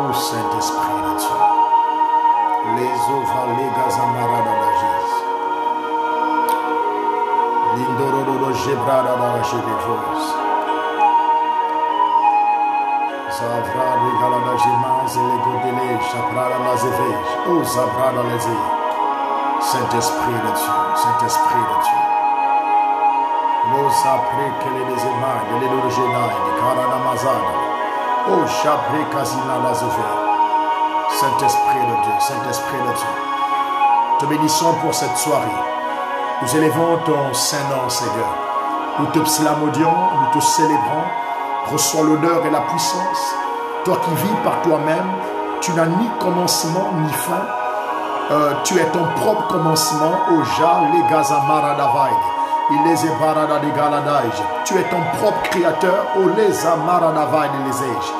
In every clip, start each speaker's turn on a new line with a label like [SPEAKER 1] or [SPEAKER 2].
[SPEAKER 1] Oh Saint-Esprit de Dieu. Les ovales gazamarada d'agis. L'indorodo gebrada d'agivos. Zavra de galadagimaz et les godélés, chabrada mazévej. Oh zabrada lézé. Saint-Esprit de Dieu. Saint-Esprit de Dieu. Nos après que les désémailles, de l'édorogénaï, de caranamazada. Oh chabré casina lazévé. Saint-Esprit de Dieu, Saint-Esprit de Dieu, te bénissons pour cette soirée. Nous élevons ton Saint-Nom, Seigneur. Nous te psalmodions, nous te célébrons. Reçois l'honneur et la puissance. Toi qui vis par toi-même, tu n'as ni commencement ni fin. Tu es ton propre commencement. Oh Ja, les Gazamaradavaïd. Il les ébarada de Galadaj. Tu es ton propre créateur. Oh les Amaradavaïd et les Ej.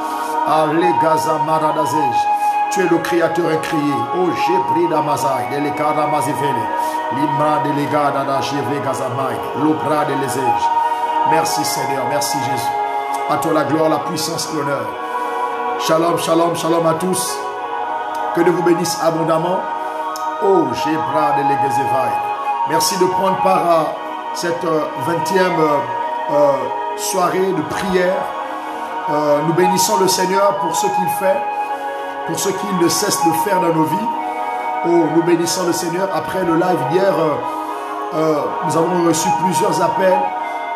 [SPEAKER 1] Ah les Gazamaradazej. Tu es le créateur incréé. Oh, Jébri d'Amazai, de l'Ekaramazivele, l'Imra de l'Egada d'Ajévé Gazamaï, l'Obra de l'Ezej. Merci Seigneur, merci Jésus. À toi la gloire, la puissance, l'honneur. Shalom, shalom, shalom à tous. Que Dieu vous bénisse abondamment. Oh, Jébra de l'Egezevai. Merci de prendre part à cette 20e soirée de prière. Nous bénissons le Seigneur pour ce qu'il fait, pour ce qu'il ne cesse de faire dans nos vies. Oh, nous bénissons le Seigneur. Après le live d'hier, nous avons reçu plusieurs appels.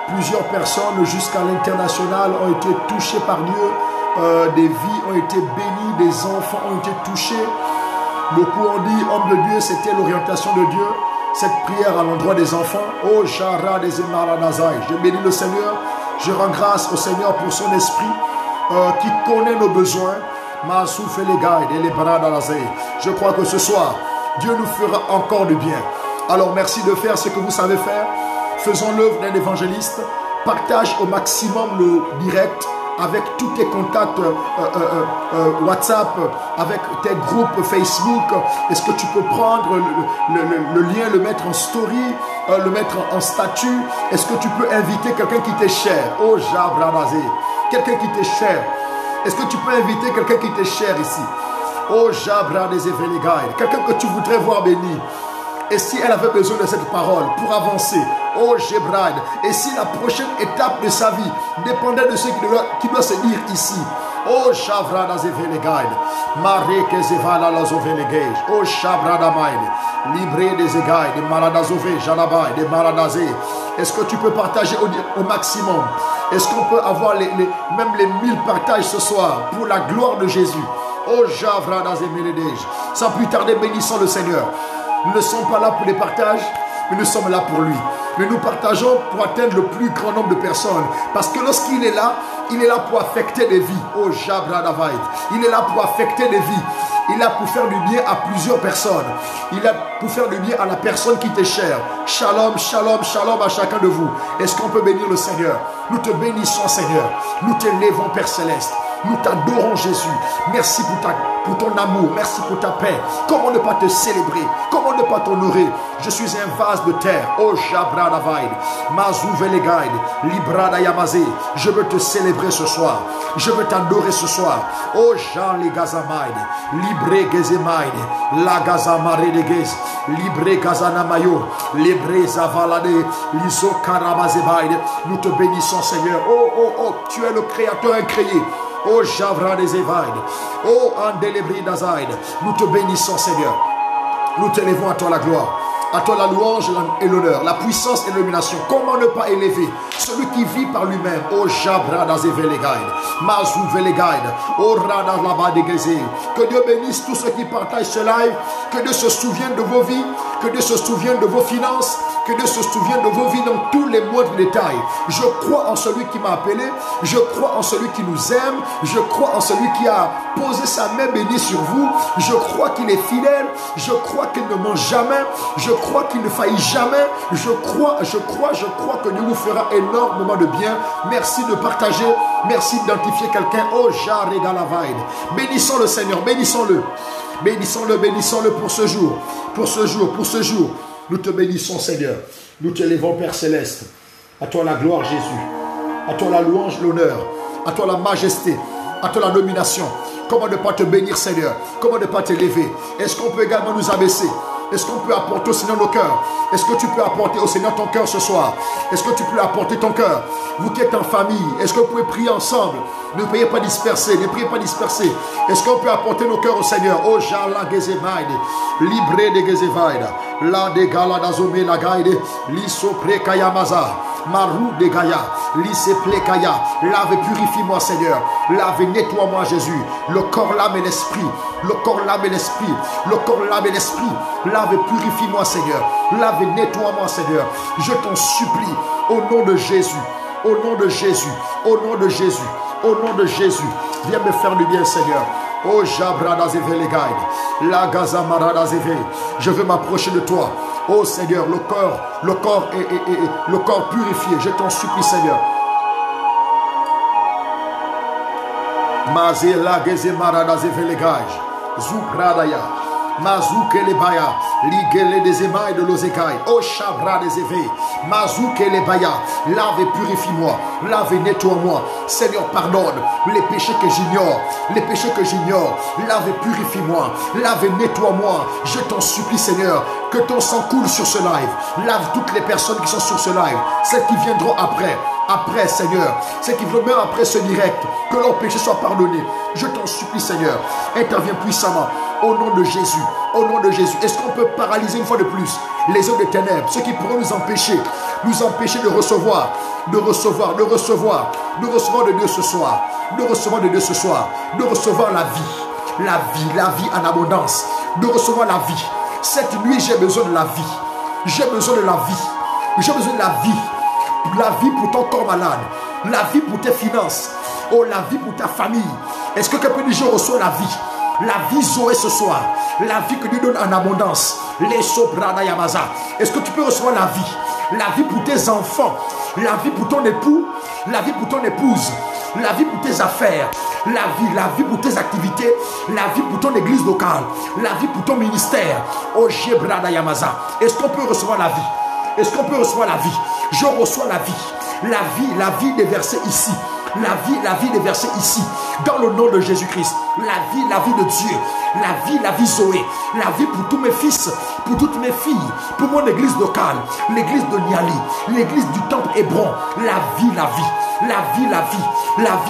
[SPEAKER 1] Plusieurs personnes jusqu'à l'international ont été touchées par Dieu. Des vies ont été bénies, des enfants ont été touchés. Beaucoup ont dit, homme de Dieu, c'était l'orientation de Dieu. Cette prière à l'endroit des enfants. Oh, Shara des Emaranazai. Je bénis le Seigneur. Je rends grâce au Seigneur pour son esprit qui connaît nos besoins. Je crois que ce soir, Dieu nous fera encore du bien. Alors merci de faire ce que vous savez faire. Faisons l'œuvre d'un évangéliste. Partage au maximum le direct avec tous tes contacts WhatsApp, avec tes groupes Facebook. Est-ce que tu peux prendre le lien, le mettre en story, le mettre en statut? Est-ce que tu peux inviter quelqu'un qui t'est cher? Oh Jabradazé, quelqu'un qui t'est cher. Est-ce que tu peux inviter quelqu'un qui t'est cher ici? Oh Jabra des Eveligaï, quelqu'un que tu voudrais voir béni. Et si elle avait besoin de cette parole pour avancer, oh Jébrad, et si la prochaine étape de sa vie dépendait de ce qui doit se dire ici, oh Shavra des Eveligaï, Maré Kezevala Lazovelegej, oh Shavra d'Amaï, Libré des Egaï, des Maladazové, Jalabaï, des Maladazé. Est-ce que tu peux partager au maximum? Est-ce qu'on peut avoir même les 1000 partages ce soir pour la gloire de Jésus? Oh Javra d'Azemeledej. Sans plus tarder, bénissons le Seigneur. Nous ne sommes pas là pour les partages, mais nous sommes là pour lui. Mais nous partageons pour atteindre le plus grand nombre de personnes. Parce que lorsqu'il est là pour affecter des vies. Oh Jabra Davaïd. Il est là pour affecter des vies. Il est là pour faire du bien à plusieurs personnes. Il est là pour faire du bien à la personne qui t'est chère. Shalom, shalom, shalom à chacun de vous. Est-ce qu'on peut bénir le Seigneur? Nous te bénissons, Seigneur. Nous t'élèvons, Père Céleste. Nous t'adorons, Jésus. Merci pour ton amour. Merci pour ta paix. Comment ne pas te célébrer? Comment ne pas t'honorer? Je suis un vase de terre. Oh Jabra Davaïd. Mazou Velegaïd. Libra Dayamazé. Je veux te célébrer ce soir. Je veux t'adorer ce soir. Oh Jean les Gazamaïd. Libre Gezemaïd. La Gazamare de Gez. Libre Gazanamayo. Libre Zavalade. Liso Karamazebaïd. Nous te bénissons, Seigneur. Oh, tu es le créateur incréé. Oh Javra des Evaïd, oh Andelebri d'Azaïd, nous te bénissons Seigneur, nous t'élevons à toi la gloire, à toi la louange et l'honneur, la puissance et l'illumination. Comment ne pas élever celui qui vit par lui-même? Oh Jabra d'Azevelegaïd, Mazou Velegaïd, oh Rada Labadegezé. Que Dieu bénisse tous ceux qui partagent ce live, que Dieu se souvienne de vos vies, que Dieu se souvienne de vos finances, que Dieu se souvienne de vos vies dans tous les moindres détails. Je crois en celui qui m'a appelé, je crois en celui qui nous aime, je crois en celui qui a posé sa main bénie sur vous, je crois qu'il est fidèle, je crois qu'il ne ment jamais, je crois qu'il ne faillit jamais, je crois que Dieu vous fera énormément de bien. Merci de partager, merci d'identifier quelqu'un. Oh Jaregalavaïd, bénissons le Seigneur, bénissons-le, bénissons-le, bénissons-le pour ce jour, pour ce jour, pour ce jour. Nous te bénissons, Seigneur. Nous t'élevons, Père Céleste. À toi la gloire, Jésus. À toi la louange, l'honneur. À toi la majesté. À toi la domination. Comment ne pas te bénir, Seigneur? Comment ne pas t'élever? Est-ce qu'on peut également nous abaisser? Est-ce qu'on peut apporter au Seigneur nos cœurs? Est-ce que tu peux apporter au Seigneur ton cœur ce soir? Est-ce que tu peux apporter ton cœur? Vous qui êtes en famille, est-ce que vous pouvez prier ensemble? Ne priez pas disperser, ne priez pas disperser. Est-ce qu'on peut apporter nos cœurs au Seigneur? Oh, Jala Gezevaide, Libre de Gezevaide, La de Gala d'Azome la Gaide, Liso Prekayamaza, Marou de Gaïa, Lise Plekaya. Lave et purifie-moi, Seigneur. Lave et nettoie-moi, Jésus. Le corps, l'âme et l'esprit. Le corps, l'âme et l'esprit. Le corps, l'âme et l'esprit. Lave et purifie-moi, Seigneur. Lave et nettoie-moi, Seigneur. Je t'en supplie, au nom de Jésus. Au nom de Jésus. Au nom de Jésus. Au nom de Jésus. Viens me faire du bien, Seigneur. Oh, Jabrada Zeve les guides. La Gazamarada Zeve. Je veux m'approcher de toi. Oh Seigneur, le corps purifié. Je t'en supplie, Seigneur. Mazela Gezemarada Zeve les guides. Zubradaya. Mazouke le baya, ligele des émailles de l'osekai, oh chabra des éveils, Mazouke le baya, lave et purifie-moi, lave et nettoie-moi, Seigneur pardonne les péchés que j'ignore, lave et purifie-moi, lave et nettoie-moi, je t'en supplie Seigneur, que ton sang coule sur ce live, lave toutes les personnes qui sont sur ce live, celles qui viendront après Seigneur, ceux qui vont même après ce direct, que leurs péchés soient pardonnés. Je t'en supplie Seigneur, interviens puissamment au nom de Jésus, au nom de Jésus. Est-ce qu'on peut paralyser une fois de plus les œuvres des ténèbres, ceux qui pourront nous empêcher de recevoir de Dieu ce soir, de recevoir la vie en abondance, de recevoir la vie. Cette nuit j'ai besoin de la vie, la vie pour ton corps malade, la vie pour tes finances, oh la vie pour ta famille. Est-ce que quelqu'un dit je reçois la vie Zoé ce soir, la vie que Dieu donne en abondance, les sobrada yamaza. Est-ce que tu peux recevoir la vie pour tes enfants, la vie pour ton époux, la vie pour ton épouse, la vie pour tes affaires, la vie pour tes activités, la vie pour ton église locale, la vie pour ton ministère, oh Jebrada yamaza. Est-ce qu'on peut recevoir la vie? Est-ce qu'on peut recevoir la vie? Je reçois la vie déversée ici. La vie déversée ici, dans le nom de Jésus-Christ. La vie de Dieu, la vie Zoé, la vie pour tous mes fils, pour toutes mes filles, pour mon église locale, l'église de Niali, l'église du temple Hébron. La vie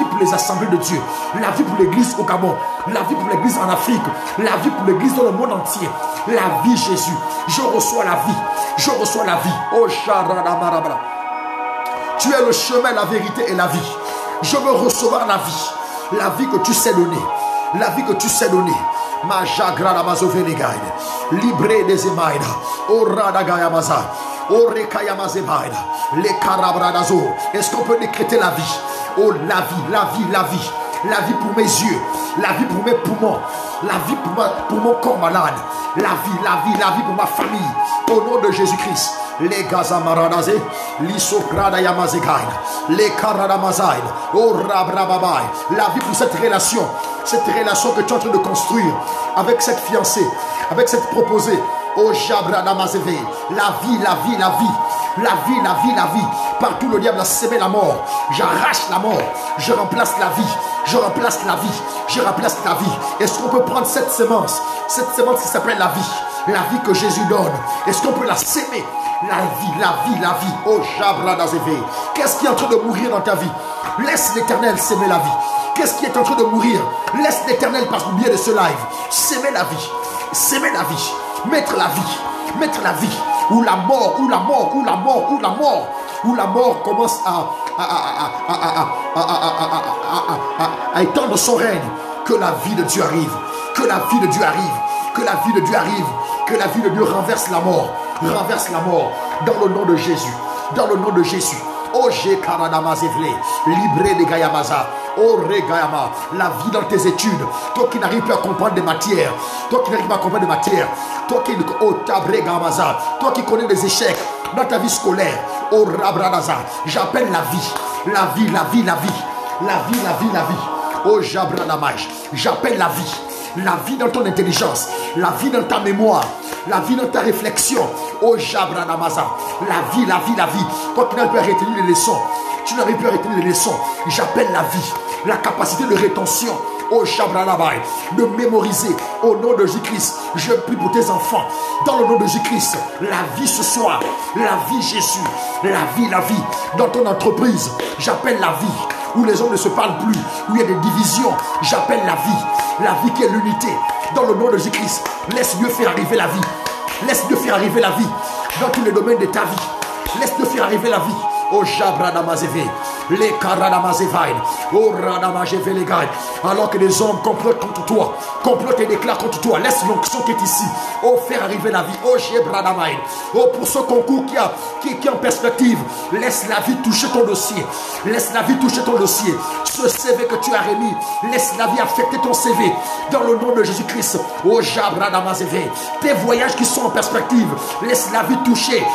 [SPEAKER 1] pour les assemblées de Dieu, la vie pour l'église au Gabon, la vie pour l'église en Afrique, la vie pour l'église dans le monde entier. La vie Jésus, je reçois la vie, oh Sharadamarabra. Tu es le chemin, la vérité et la vie. Je veux recevoir la vie que tu sais donner, Ma jagra la mazovenegaide, libre des emaïda, orada gayamaza, orekayamazebaida, les carabradazo. Est-ce qu'on peut décréter la vie? Oh la vie pour mes yeux, la vie pour mes poumons, la vie pour mon corps malade, la vie pour ma famille, au nom de Jésus-Christ. Les gazamaradaze, l'isokrada yamazegaida, les karadamazaïd, oh rabrababaï. La vie pour cette relation que tu es en train de construire avec cette fiancée, avec cette proposée. Oh jabradamazeve, la vie. Partout le diable a sémé la mort, j'arrache la mort, je remplace la vie. Est-ce qu'on peut prendre cette semence qui s'appelle la vie que Jésus donne? Est-ce qu'on peut la s'aimer? La vie. Oh jabradazeve. Qu'est-ce qui est en train de mourir dans ta vie? Laisse l'Éternel s'aimer la vie. Qu'est-ce qui est en train de mourir? Laisse l'Éternel par le biais de ce live s'aimer la vie. Mettre la vie, ou la mort commence à étendre son règne. Que la vie de Dieu arrive, que la vie de Dieu renverse la mort, dans le nom de Jésus. Oh Jekaradamazevle, libre de Gayamaza. Oh Regayama, la vie dans tes études. Toi qui n'arrives plus à comprendre des matières. Toi qui oh Tabregamaza. Toi qui connais des échecs dans ta vie scolaire. Oh Rabradaza. J'appelle la vie. Oh Jabradamaj. J'appelle la vie dans ton intelligence, la vie dans ta mémoire, la vie dans ta réflexion. Oh Jabradamaza, la vie. Toi qui n'arrives plus à retenir les leçons, j'appelle la vie, la capacité de rétention. oh Shabranabai, de mémoriser au nom de Jésus-Christ. Je prie pour tes enfants, dans le nom de Jésus-Christ, la vie ce soir, la vie Jésus, la vie, dans ton entreprise, j'appelle la vie, où les hommes ne se parlent plus, où il y a des divisions, j'appelle la vie qui est l'unité, dans le nom de Jésus-Christ. Laisse Dieu faire arriver la vie, laisse Dieu faire arriver la vie, dans tous les domaines de ta vie, laisse Dieu faire arriver la vie. Oh Jabradamazeve, les Karadamazevain, oh Radamazeve les gars. Alors que les hommes complotent contre toi, complotent et déclarent contre toi, laisse l'onction qui est ici. Oh, faire arriver la vie. Oh Jabradamain. Oh, pour ce concours qui est en perspective, laisse la vie toucher ton dossier. Laisse la vie toucher ton dossier. Ce CV que tu as remis, laisse la vie affecter ton CV. Dans le nom de Jésus-Christ. Oh Jabradamazeve. Tes voyages qui sont en perspective, laisse la vie toucher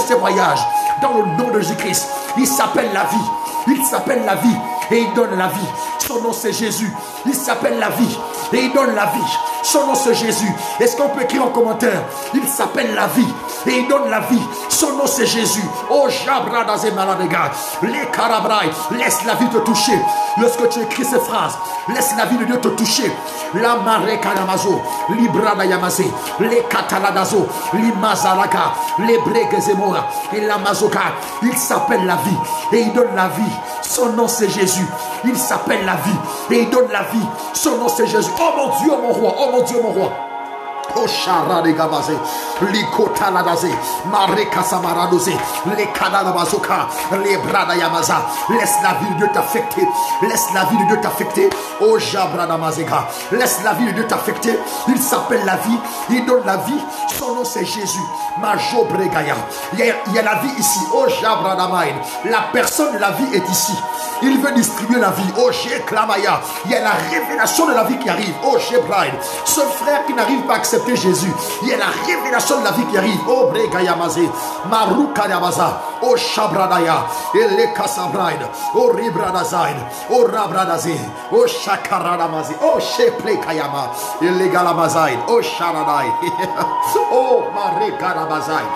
[SPEAKER 1] ces voyages. Dans le nom de Jésus-Christ. Il s'appelle la vie. Il s'appelle la vie et il donne la vie. Son nom c'est Jésus. Il s'appelle la vie et il donne la vie. Son nom c'est Jésus. Est-ce qu'on peut écrire en commentaire? Il s'appelle la vie et il donne la vie. Son nom c'est Jésus. Oh Jabradazé Maladega. Les Karabraï. Laisse la vie te toucher. Lorsque tu écris ces phrases, laisse la vie de Dieu te toucher. La Mare Kanamazo. Librada Yamase. Les Kataladazo. Limazalaga. Les Bregezemora. Et la Mazoka. Il s'appelle la vie et il donne la vie. Son nom c'est Jésus. Il s'appelle la vie et il donne la vie. Son nom c'est Jésus. Oh mon Dieu, mon roi. Oh mon Dieu, mon roi. Oh Shara de Gabaze, Likota Ladaze, Mareka Samaradose, les Kadanabazoka, les Brada Yamaza. Laisse la vie de Dieu t'affecter. Laisse la vie de Dieu t'affecter. Oh Jabrada Mazega. Laisse la vie de Dieu t'affecter. Il s'appelle la vie. Il donne la vie. Son nom c'est Jésus. Majo Bregaya. Il y a la vie ici. Oh Jabrada Maïn. La personne de la vie est ici. Il veut distribuer la vie. Oh Sheklamaya. Il y a la révélation de la vie qui arrive. Oh Shebraïn. Ce frère qui n'arrive pas à accepter Jésus. Il y a la révélation de la vie qui arrive. Oh Bregayamaze. Maruka Yamaza. Oh Shabradaya. Ele Kasabraïn. Oh Ribradazaïn. Oh Rabradaze. Oh Shakaradamaze. Oh Sheplekayama. Ele Galamazaïn. Oh Sharadai. Oh Marekarabazaïn.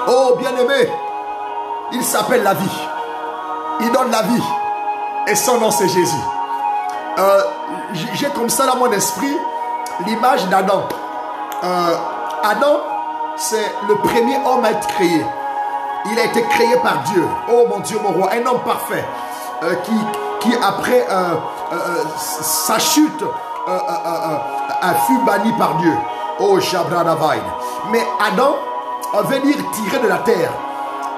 [SPEAKER 1] Oh bien-aimé. Il s'appelle la vie. Il donne la vie. Et son nom c'est Jésus. J'ai comme ça dans mon esprit l'image d'Adam. Adam, c'est le premier homme à être créé. Il a été créé par Dieu. Oh mon Dieu, mon roi. Un homme parfait. Qui après sa chute a fut banni par Dieu. Oh Jabradavaïd. Mais Adam veut dire tirer de la terre.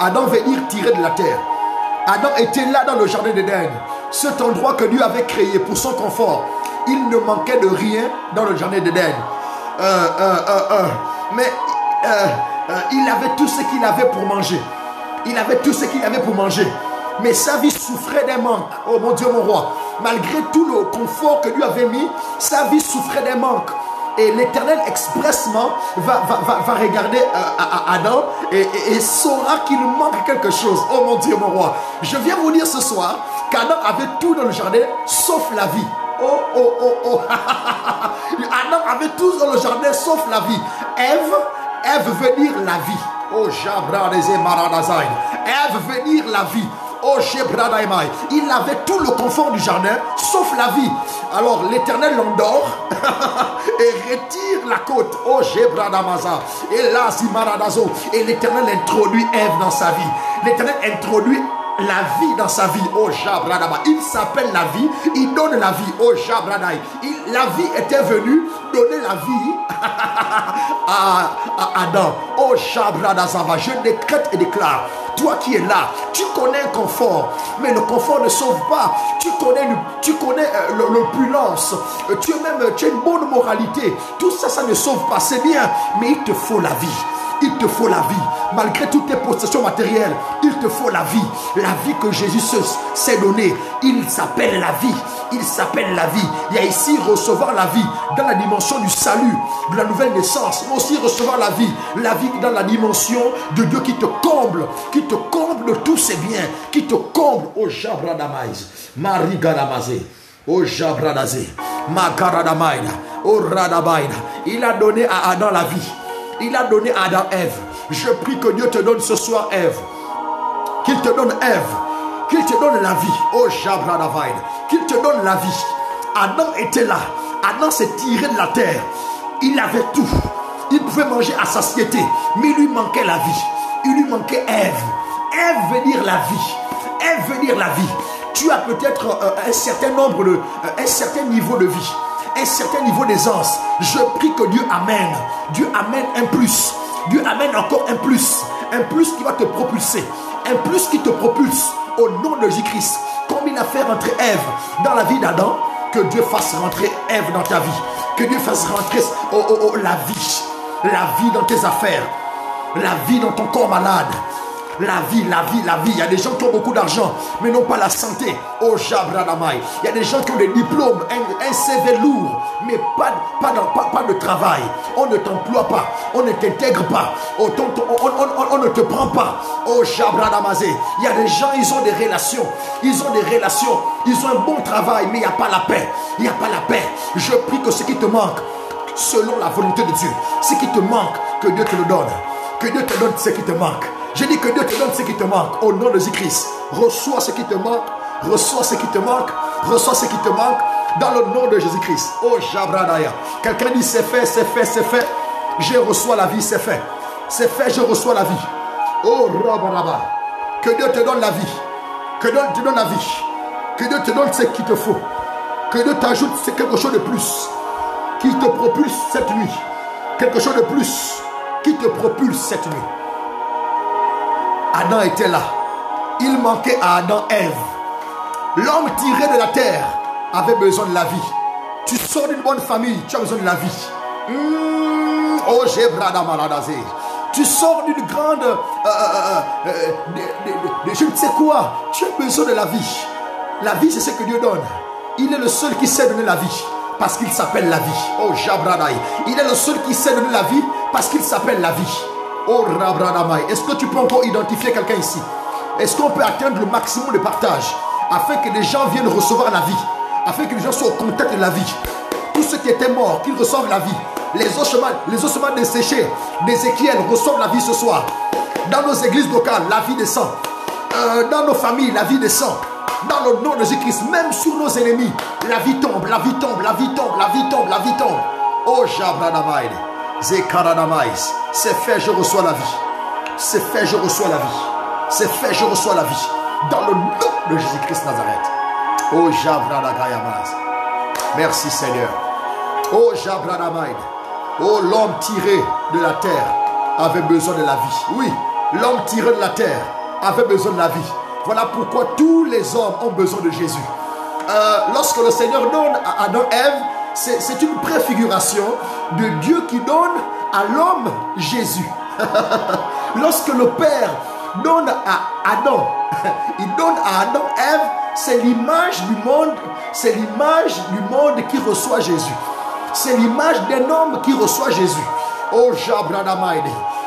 [SPEAKER 1] Adam veut dire tirer de la terre. Adam était là dans le jardin d'Éden. Cet endroit que Dieu avait créé pour son confort. Il ne manquait de rien dans le jardin d'Éden. Mais il avait tout ce qu'il avait pour manger. Il avait tout ce qu'il avait pour manger. Mais sa vie souffrait d'un manque. Oh mon Dieu, mon roi. Malgré tout le confort que Dieu avait mis, sa vie souffrait d'un manque. Et l'Éternel expressement va regarder Adam et saura qu'il manque quelque chose. Oh mon Dieu, mon roi. Je viens vous dire ce soir qu'Adam avait tout dans le jardin sauf la vie. Oh. Adam avait tout dans le jardin sauf la vie. Ève veut dire la vie. Oh Jabradeze Maradazaïn. Ève veut dire la vie. Oh Jebradaïmaï. Il avait tout le confort du jardin sauf la vie. Alors l'Éternel l'endort et retire la côte. Oh Jebradamaza. Et là Zimaradazo. Et l'Éternel introduit Ève dans sa vie. L'Éternel introduit la vie dans sa vie. Oh Jabradama. Il s'appelle la vie. Il donne la vie. Oh Jabradaï. La vie était venue donner la vie à Adam. Oh Jabradazava. Je décrète et déclare. Toi qui es là, tu connais un confort, mais le confort ne sauve pas. Tu connais l'opulence, tu as une bonne moralité. Tout ça, ça ne sauve pas. C'est bien, mais il te faut la vie. Il te faut la vie. Malgré toutes tes possessions matérielles, il te faut la vie. La vie que Jésus s'est donnée. Il s'appelle la vie. Il s'appelle la vie. Il y a ici recevoir la vie dans la dimension du salut, de la nouvelle naissance, mais aussi recevoir la vie dans la dimension de Dieu qui te comble de tous ses biens, qui te comble. Oh Jabradamaïs, Marigadamazé, oh Jabradazé, Magaradamaïda, oh Radabaïda. Il a donné à Adam la vie. Il a donné à Adam Ève. Je prie que Dieu te donne ce soir Ève. Qu'il te donne Ève. qu'il te donne la vie. Oh Jabradavaïd, qu'il te donne la vie. Adam était là. Adam s'est tiré de la terre. Il avait tout. Il pouvait manger à satiété, mais il lui manquait la vie. Il lui manquait Ève. Ève veut dire la vie. Ève veut dire la vie. Tu as peut-être un certain nombre de, un certain niveau de vie, un certain niveau d'aisance. Je prie que Dieu amène. Dieu amène un plus. Dieu amène encore un plus. Un plus qui va te propulser. Un plus qui te propulse au nom de Jésus-Christ. Comme il a fait rentrer Ève dans la vie d'Adam, que Dieu fasse rentrer Ève dans ta vie. Que Dieu fasse rentrer la vie. La vie dans tes affaires. La vie dans ton corps malade. La vie, la vie, la vie. Il y a des gens qui ont beaucoup d'argent, mais n'ont pas la santé. Oh Jabradamai. Il y a des gens qui ont des diplômes, un CV lourd, mais pas de travail. On ne t'emploie pas. On ne t'intègre pas. On ne te prend pas. Oh Jabradamazé. Il y a des gens, ils ont des relations. Ils ont des relations. Ils ont un bon travail, mais il n'y a pas la paix. Il n'y a pas la paix. Je prie que ce qui te manque, selon la volonté de Dieu, ce qui te manque, que Dieu te le donne. Que Dieu te donne ce qui te manque. Je dis que Dieu te donne ce qui te manque. Au nom de Jésus-Christ. Reçois ce qui te manque. Reçois ce qui te manque. Reçois ce qui te manque. Dans le nom de Jésus-Christ. Oh Jabradaya. Quelqu'un dit c'est fait, c'est fait, c'est fait. Je reçois la vie, c'est fait. C'est fait, je reçois la vie. Oh Rabaraba. Que Dieu te donne la vie. Que Dieu te donne la vie. Que Dieu te donne ce qu'il te faut. Que Dieu t'ajoute quelque chose de plus. Qui te propulse cette nuit. Quelque chose de plus. Qui te propulse cette nuit. Adam était là. Il manquait à Adam Ève. L'homme tiré de la terre avait besoin de la vie. Tu sors d'une bonne famille, tu as besoin de la vie. Oh Jébrada Maladazé. Tu sors d'une grande je ne sais quoi. Tu as besoin de la vie. La vie, c'est ce que Dieu donne. Il est le seul qui sait donner la vie. Parce qu'il s'appelle la vie. Oh Jabradai. Il est le seul qui sait donner la vie. Parce qu'il s'appelle la vie. Oh Rabradamai. Est-ce que tu peux encore identifier quelqu'un ici? Est-ce qu'on peut atteindre le maximum de partage afin que les gens viennent recevoir la vie, afin que les gens soient au contact de la vie? Tous ceux qui étaient morts, qu'ils reçoivent la vie. Les ossements desséchés d'Ézéchiel reçoivent la vie ce soir. Dans nos églises locales, la vie descend. Dans nos familles, la vie descend. Dans le nom de Jésus-Christ, même sur nos ennemis, la vie tombe, la vie tombe, la vie tombe, la vie tombe, la vie tombe. Oh Jabradamai. Zekaradamais. C'est fait, je reçois la vie. C'est fait, je reçois la vie. C'est fait, je reçois la vie. Dans le nom de Jésus-Christ Nazareth. Oh Jabradagayamaz. Merci Seigneur. Oh Jabradamai. Oh, l'homme tiré de la terre avait besoin de la vie. Oui, l'homme tiré de la terre avait besoin de la vie. Voilà pourquoi tous les hommes ont besoin de Jésus. Lorsque le Seigneur donne à Adam et Ève, c'est une préfiguration de Dieu qui donne à l'homme Jésus. Lorsque le Père donne à Adam, il donne à Adam et Ève, c'est l'image du monde, c'est l'image du monde qui reçoit Jésus. C'est l'image d'un homme qui reçoit Jésus. Oh Jabradamaïde.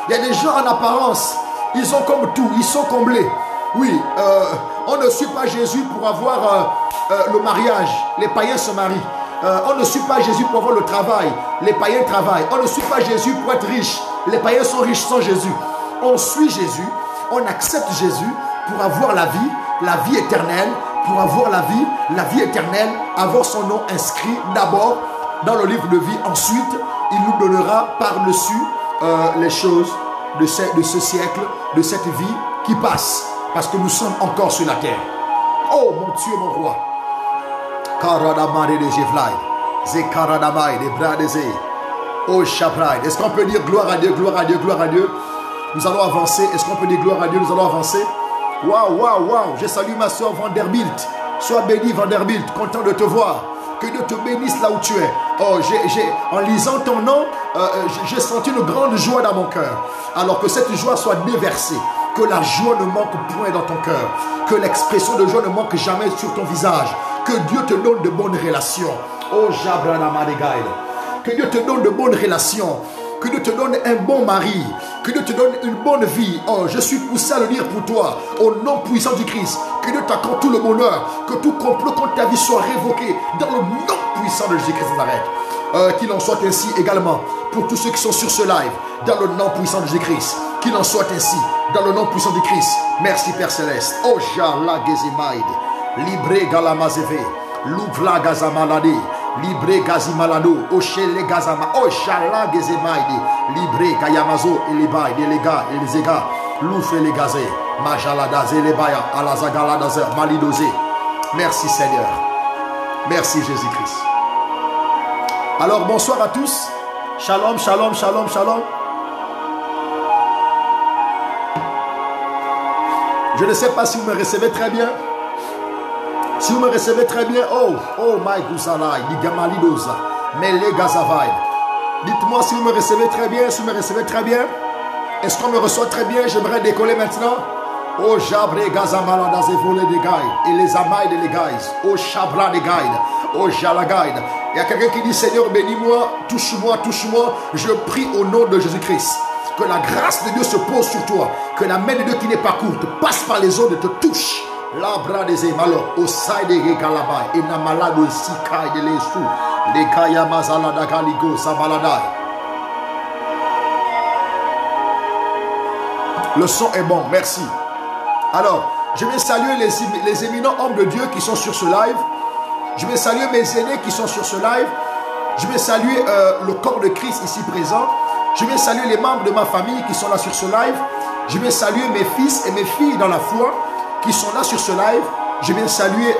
[SPEAKER 1] Il y a des gens en apparence, ils ont comme tout, ils sont comblés. Oui, on ne suit pas Jésus pour avoir le mariage. Les païens se marient. On ne suit pas Jésus pour avoir le travail. Les païens travaillent. On ne suit pas Jésus pour être riche. Les païens sont riches sans Jésus. On suit Jésus. On accepte Jésus pour avoir la vie éternelle. Pour avoir la vie éternelle, avoir son nom inscrit d'abord dans le livre de vie. Ensuite, il nous donnera par-dessus les choses de ce siècle, de cette vie qui passe. Parce que nous sommes encore sur la terre. Oh mon Dieu, mon roi. Karadamari de Jevlai. Zekaradamai de Bradezé. Oh Shabrai. Est-ce qu'on peut dire gloire à Dieu, gloire à Dieu, gloire à Dieu? Nous allons avancer. Est-ce qu'on peut dire gloire à Dieu? Nous allons avancer. Waouh, waouh, waouh. Je salue ma soeur Vanderbilt. Sois bénie Vanderbilt. Content de te voir. Que Dieu te bénisse là où tu es. Oh, en lisant ton nom, j'ai senti une grande joie dans mon cœur. Alors que cette joie soit déversée. Que la joie ne manque point dans ton cœur. Que l'expression de joie ne manque jamais sur ton visage. Que Dieu te donne de bonnes relations. Oh, Jabrana Madegaï. Que Dieu te donne de bonnes relations. Que Dieu te donne un bon mari. Que Dieu te donne une bonne vie. Oh, je suis poussé à le dire pour toi. Au nom puissant du Christ. Que Dieu t'accorde tout le bonheur. Que tout complot contre ta vie soit révoqué. Dans le nom puissant de Jésus-Christ de Nazareth. Qu'il en soit ainsi également pour tous ceux qui sont sur ce live. Dans le nom puissant de Jésus-Christ. Qu'il en soit ainsi, dans le nom puissant du Christ. Merci Père Céleste. Oh Jala Gezemaide, Libre Galamazeve, Louvla Gazamalade, Libre Gazimalado, Oshele Gazama, Oh Jala Gezemaide, Libre Gayamazo, Elibaide, Elega, Elizega, Louf Elegazé, Majalada Zelebaya, Alazagaladaze, Malidose. Merci Seigneur. Merci Jésus-Christ. Alors bonsoir à tous. Shalom, shalom, shalom, shalom. Je ne sais pas si vous me recevez très bien. Si vous me recevez très bien, oh my Guzalai, Ligamalidosa, Mele Gazavai. Dites-moi si vous me recevez très bien, si vous me recevez très bien. Est-ce qu'on me reçoit très bien? J'aimerais décoller maintenant. Oh Jabre Gazamalada Zevole de Gaïd, et les Amaï de les Gaïs, oh Chabra de Gaïd, oh Jalagaïd. Il y a quelqu'un qui dit Seigneur, bénis-moi, touche-moi, touche-moi. Je prie au nom de Jésus-Christ. Que la grâce de Dieu se pose sur toi. Que la main de Dieu qui n'est pas courte passe par les ondes et te touche. La bras des émalos, au side des Galabai, et na malade aussi caille de l'estou, les Kaya Mazalada Galigo, Sabaladai. Le son est bon, merci. Alors, je vais saluer les éminents hommes de Dieu qui sont sur ce live. Je vais saluer mes aînés qui sont sur ce live. Je vais saluer le corps de Christ ici présent. Je vais saluer les membres de ma famille qui sont là sur ce live. Je vais saluer mes fils et mes filles dans la foi qui sont là sur ce live. Je vais saluer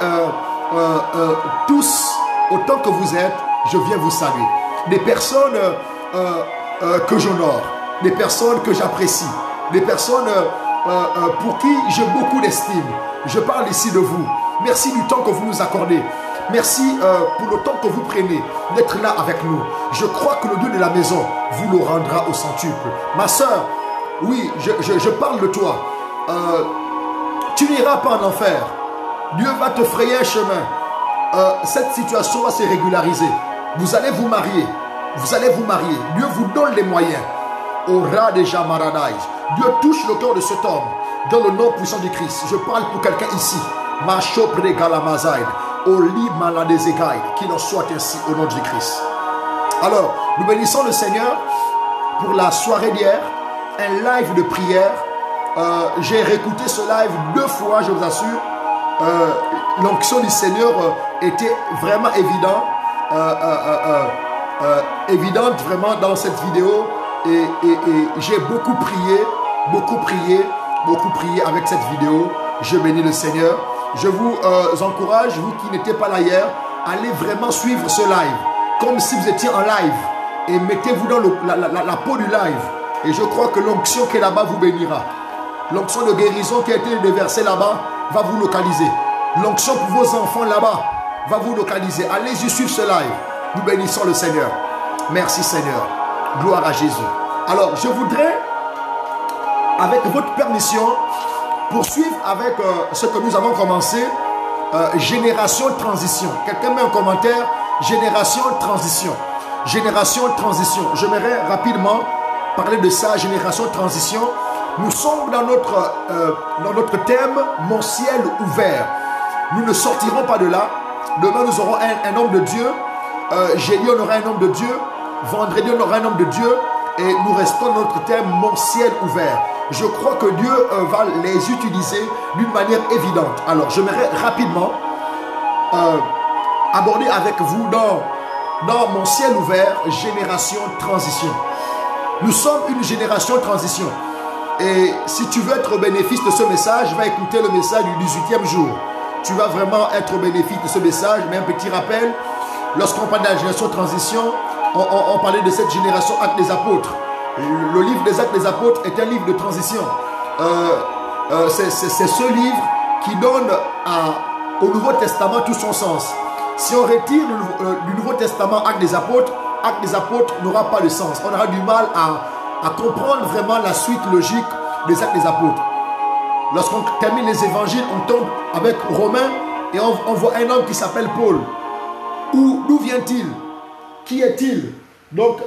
[SPEAKER 1] tous, autant que vous êtes, je viens vous saluer. Des personnes que j'honore, des personnes que j'apprécie, des personnes pour qui j'ai beaucoup d'estime. Je parle ici de vous. Merci du temps que vous nous accordez. Merci pour le temps que vous prenez d'être là avec nous. Je crois que le Dieu de la maison vous le rendra au centuple. Ma soeur, oui, je parle de toi. Tu n'iras pas en enfer. Dieu va te frayer un chemin. Cette situation va se régulariser. Vous allez vous marier. Vous allez vous marier. Dieu vous donne les moyens. Au ras déjà Maradai. Dieu touche le cœur de cet homme. Dans le nom puissant du Christ. Je parle pour quelqu'un ici. Ma chopre galamazaïd. Oli maladezegaïd. Qu'il en soit ainsi au nom du Christ. Alors, nous bénissons le Seigneur pour la soirée d'hier. Un live de prière. J'ai réécouté ce live 2 fois, je vous assure. L'onction du Seigneur était vraiment évidente vraiment dans cette vidéo. Et j'ai beaucoup prié avec cette vidéo. Je bénis le Seigneur. Je vous encourage, vous qui n'étiez pas là hier, allez vraiment suivre ce live. Comme si vous étiez en live. Et mettez-vous dans la peau du live. Et je crois que l'onction qui est là-bas vous bénira. L'onction de guérison qui a été déversée là-bas va vous localiser. L'onction pour vos enfants là-bas va vous localiser. Allez-y suivre ce live. Nous bénissons le Seigneur. Merci Seigneur. Gloire à Jésus. Alors, je voudrais, avec votre permission, poursuivre avec ce que nous avons commencé. Génération de transition. Quelqu'un met un commentaire. Génération de transition. Génération de transition. J'aimerais rapidement parler de ça. Génération de transition. Nous sommes dans notre thème, mon ciel ouvert. Nous ne sortirons pas de là. Demain, nous aurons un homme de Dieu. Jeudi, on aura un homme de Dieu. Vendredi, on aura un homme de Dieu. Et nous restons dans notre thème, mon ciel ouvert. Je crois que Dieu va les utiliser d'une manière évidente. Alors, j'aimerais rapidement aborder avec vous dans mon ciel ouvert, génération transition. Nous sommes une génération transition. Et si tu veux être au bénéfice de ce message, va écouter le message du 18e jour. Tu vas vraiment être au bénéfice de ce message. Mais un petit rappel, lorsqu'on parle de la génération transition, on parlait de cette génération Actes des Apôtres. Le livre des Actes des Apôtres est un livre de transition. C'est ce livre qui donne au Nouveau Testament tout son sens. Si on retire du Nouveau Testament Actes des Apôtres n'aura pas de sens. On aura du mal à comprendre vraiment la suite logique des Actes des Apôtres. Lorsqu'on termine les évangiles, on tombe avec Romains et on voit un homme qui s'appelle Paul. D'où vient-il? Qui est-il? Donc,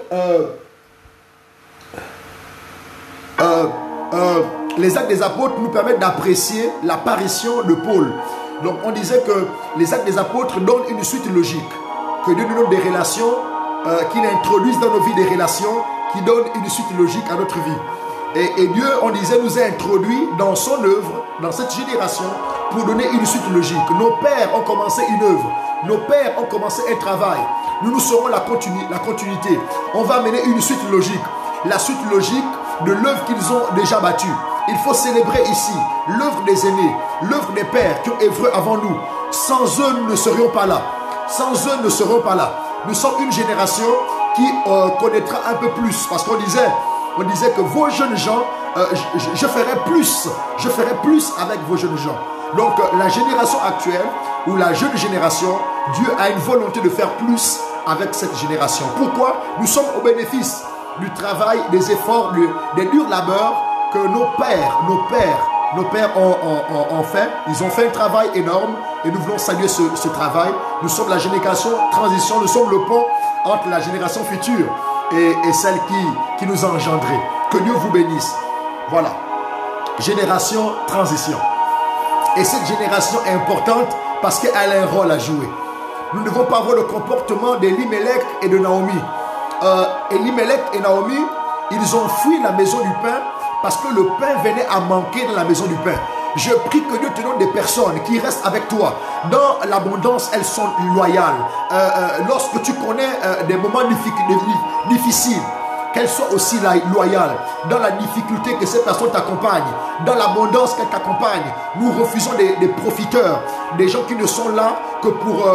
[SPEAKER 1] les Actes des Apôtres nous permettent d'apprécier l'apparition de Paul. Donc, on disait que les Actes des Apôtres donnent une suite logique. Que Dieu nous donne des relations, qu'il introduise dans nos vies des relations qui donnent une suite logique à notre vie. Et Dieu, on disait, nous a introduits dans son œuvre, dans cette génération, pour donner une suite logique. Nos pères ont commencé une œuvre. Nos pères ont commencé un travail. Nous serons la continuité. On va mener une suite logique. La suite logique de l'œuvre qu'ils ont déjà battue. Il faut célébrer ici l'œuvre des aînés, l'œuvre des pères qui ont œuvré avant nous. Sans eux, nous ne serions pas là. Sans eux, nous ne serions pas là. Nous sommes une génération qui connaîtra un peu plus. Parce qu'on disait que vos jeunes gens, je ferai plus avec vos jeunes gens. Donc la génération actuelle ou la jeune génération, Dieu a une volonté de faire plus avec cette génération. Pourquoi? Nous sommes au bénéfice du travail, des efforts, des durs labeurs que nos pères ont fait. Ils ont fait un travail énorme et nous voulons saluer ce travail. Nous sommes la génération transition, nous sommes le pont entre la génération future et celle qui nous a engendrés. Que Dieu vous bénisse. Voilà. Génération transition. Et cette génération est importante parce qu'elle a un rôle à jouer. Nous ne devons pas voir le comportement d'Elimelech et de Naomi. Elimelech et Naomi, ils ont fui la maison du pain parce que le pain venait à manquer dans la maison du pain. Je prie que Dieu te donne des personnes qui restent avec toi. Dans l'abondance, elles sont loyales. Lorsque tu connais des moments difficiles, qu'elles soient aussi loyales. Dans la difficulté, que ces personnes t'accompagnent. Dans l'abondance, qu'elles t'accompagnent. Nous refusons des profiteurs, des gens qui ne sont là que pour